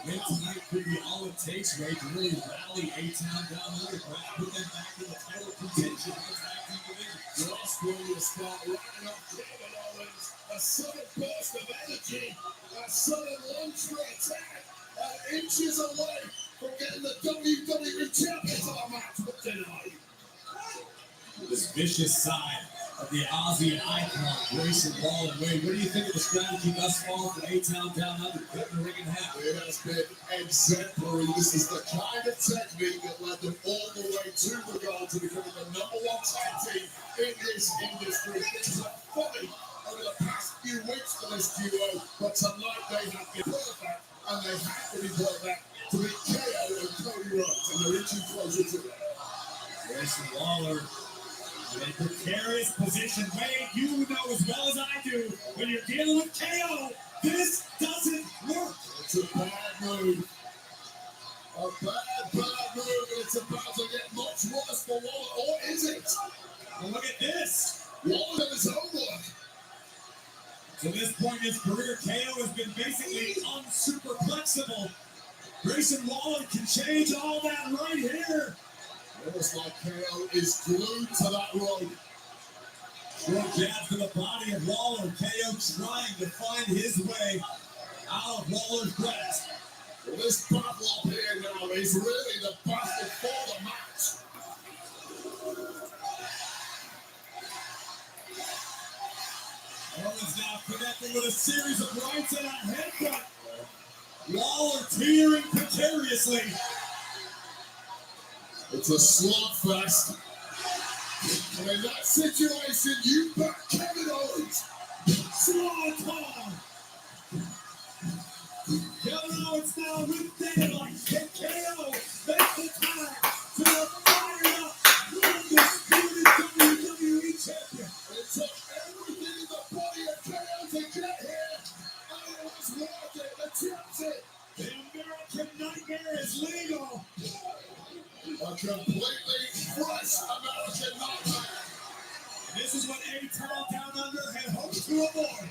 May tonight could be all it takes, Ray, to really rally A-Town down under, put them back in the title contention of the tag team division. Just when you start lining up Kevin Owens, a sudden burst of energy, a sudden lunge for attack, and inches away from getting the WWE Championship match with tonight. This vicious side of the Aussie icon, Grayson Waller. Wade, what do you think of the strategy thus far for A-Town Down Under, cutting the ring in half? It has been exemplary. This is the kind of technique that led them all the way to the goal to becoming the #1 tag team in this industry. Things are funny over the past few weeks for this duo, but tonight they have been perfect, and they have to be perfect to beat KO and Cody Rhodes, and they're inching closer to it. Grayson Waller in a precarious position. Wade, you know as well as I do, when you're dealing with KO, this doesn't work. It's a bad move. A bad move, and it's about to get much worse for Waller, or is it? And look at this. Waller did his homework. To this point in his career, KO has been basically unsuperflexible. Grayson Waller can change all that right here. Almost like KO is glued to that rope. Short jab to the body of Waller. KO trying to find his way out of Waller's grasp. Well, this battle up here now is really the battle for the match. Owens now connecting with a series of rights and a headbutt. Waller teetering precariously. It's a slugfest. And in that situation, you back Kevin Owens. Slow call. Kevin Owens now with daylight. Hit KO. That's the time to the fired up undisputed WWE champion. It took everything in the body of KO to get here. And it was worth it. The champ's it. The American Nightmare is legal. A completely fresh American Nightmare. This is what A-Town Down Under had hoped to avoid.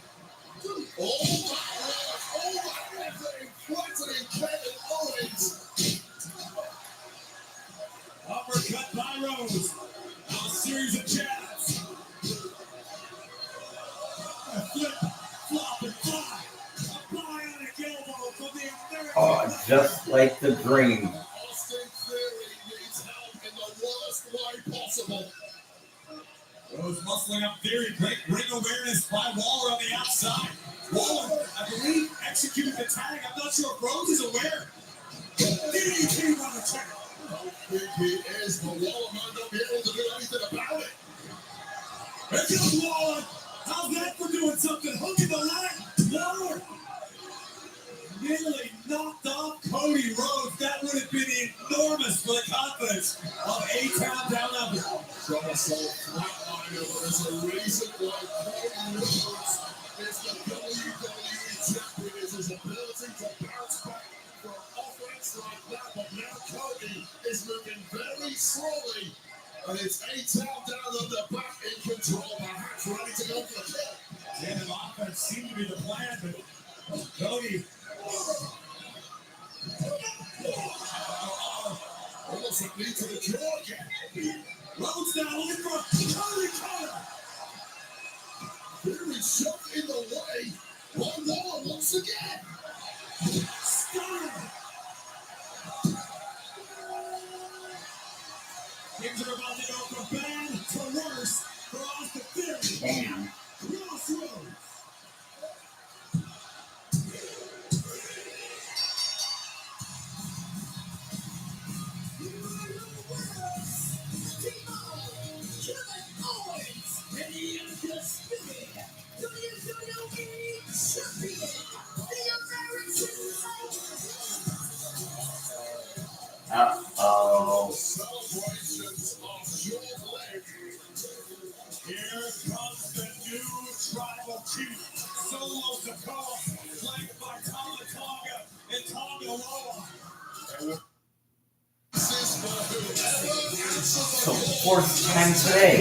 All that work, all that effort in frightening Kevin Owens. Uppercut by Rose. Now a series of jabs. A flip, flop, and fly. A bionic elbow from the American. Oh, just like the dream. Austin Theory needs help in the worst way possible. Rose muscling up Theory. Great ring awareness by Waller on the outside. Waller, I believe, executed the tag. I'm not sure if Rose is aware. DDT on the check. I don't think he is, but Waller might not be able to do anything about it. Here comes Waller. How's that for doing something? Hook in the leg. Waller nearly knocked off Cody Rhodes. That would have been enormous for the confidence of A-Town Down Under. Somersault flatliner, but there's a reason why Cody Rhodes is the WWE champion, is his ability to bounce back from offense like that. But now Cody is moving very slowly, and it's A-Town Down Under back in control, perhaps ready to go for the kill. And the offense seemed to be the plan, but Cody. Almost a knee to the jaw again. Rhodes now looking for a Cody cutter. Very shoved in the way by Waller once again. Stunner. Things are about to go from bad to worse for Austin Theory. Damn. Crossroads. Uh-oh. Celebrations are short-lived. Here comes the new tribal chief, Solo Sikoa, flanked by Tama Tonga and Tonga Loa. So fourth time today.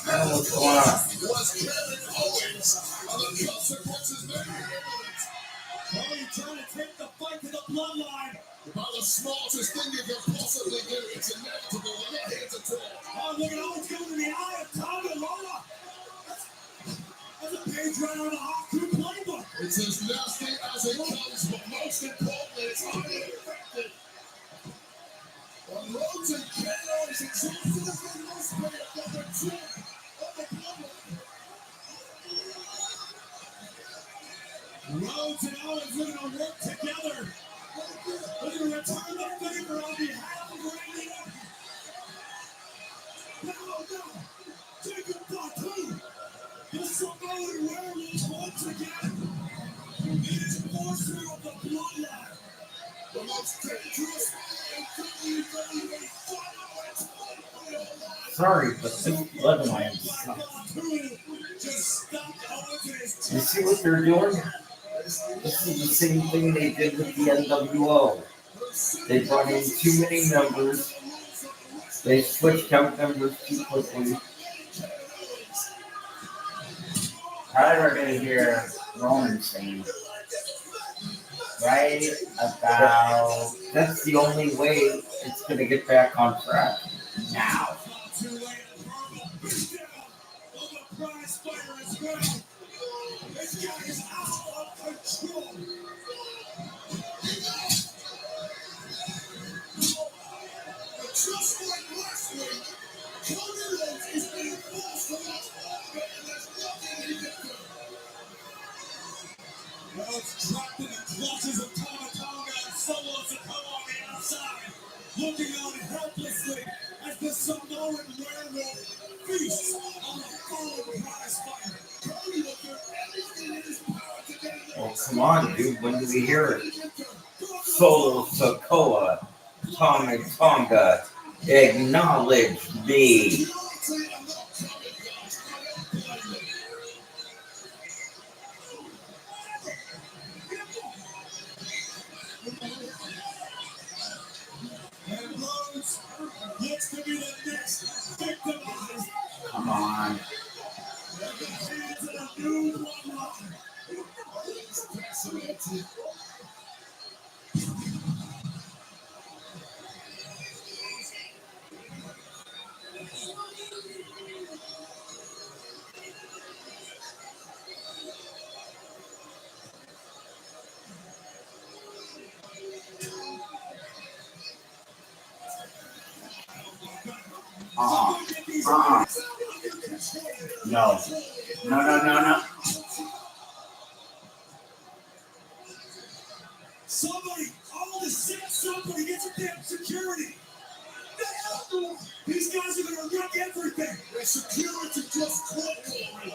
I don't know what's going on. Was Kevin Owens, and the consequences may be imminent. Cody trying to take the fight to the bloodline. About the smartest thing you can possibly do. It's inevitable. We're not here to talk. Oh, look at Owens going to the eye of Tonga Lola. That's a page right out of the Haku playbook. It's as nasty as it comes, but most importantly, it's highly effective. On roads and KO is exhausted as they must be at the return of the public. Rhodes and Owens looking to work together. Looking to return the favor on behalf of Randy Orton. No. Jacob Fatu. The Samoan werewolf once again. It is forcing of the bloodline. The most dangerous and WWE Sorry, but this bloodline sucks. Just stopped Owens in his You see what they're doing? This is the same thing they did with the NWO. They brought in too many members. They switched out members too quickly. Probably we're gonna hear Roman saying right about That's the only way it's going to get back on track. now. too late. Of the prize fighter as well. This guy is out of control. But just like last week, Cody Rhodes is being forced to watch all of it, and there's nothing he can do. Rhodes trapped in the clutches of Tama Tonga and Solo Sikoa on the outside, looking on helplessly as the Samoan werewolf feasts on the fallen prize fighter. Cody will do everything in his power to get it. Oh, come on, dude. When do we hear it? Solo Sokoa, Tommy Tonga, acknowledge me. And Rhodes looks to be the next victimized Come on. at the hands of a new bloodline. It's fascinating. No. No. Somebody, all the six, somebody get some damn security. These guys are gonna wreck everything. The security just quit, Corey.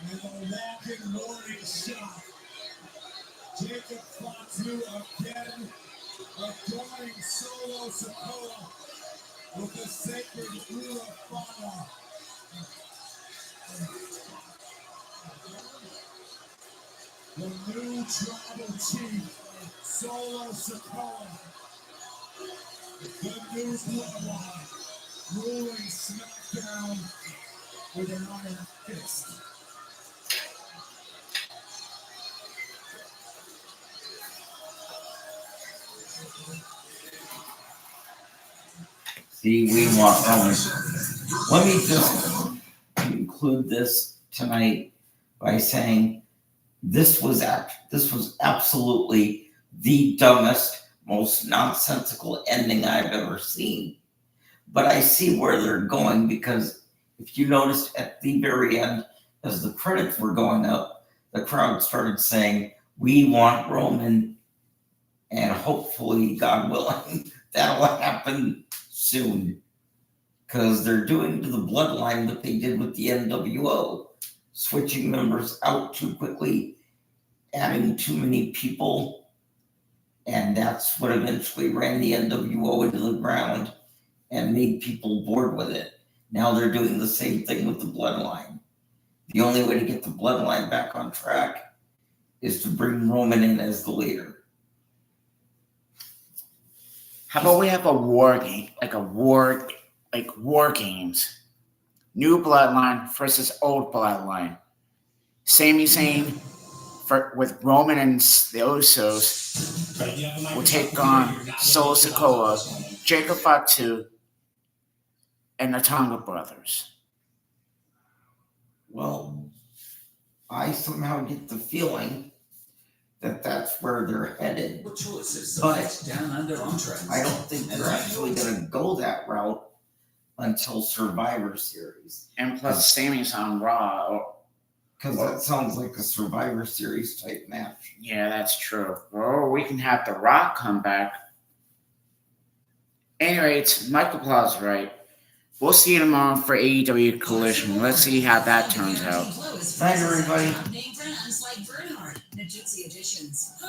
And a walking warning shot. Jacob Fatu again, adoring Solo Sikoa with the sacred Ula Fana. The new tribal chief, Solo Sikoa. The new bloodline, ruling SmackDown with an iron fist. See, we want Roman. Let me just conclude this tonight by saying this was absolutely the dumbest, most nonsensical ending I've ever seen. But I see where they're going, because if you noticed at the very end, as the credits were going up, the crowd started saying, "We want Roman," and hopefully, God willing, that'll happen soon, because they're doing to the bloodline what they did with the NWO, switching members out too quickly, adding too many people, and that's what eventually ran the NWO into the ground and made people bored with it. Now they're doing the same thing with the bloodline. The only way to get the bloodline back on track is to bring Roman in as the leader. How about we have a war game, like war games? New bloodline versus old bloodline. Sami Zayn with Roman and the Usos will take on Solo Sikoa, Jacob Fatu, and the Tonga brothers. Well, I somehow get the feeling that that's where they're headed. What choices? But Down under on trends. I don't think they're actually going to go that route until Survivor Series. And plus, Sami's on Raw. Because that sounds like a Survivor Series type match. Yeah, that's true. Or we can have The Rock come back. Anyway, it's Michael Plow's right. We'll see you tomorrow for AEW Collision. Let's see how that turns out. Night, everybody. Name brands like Bernhard, Najitsu Editions.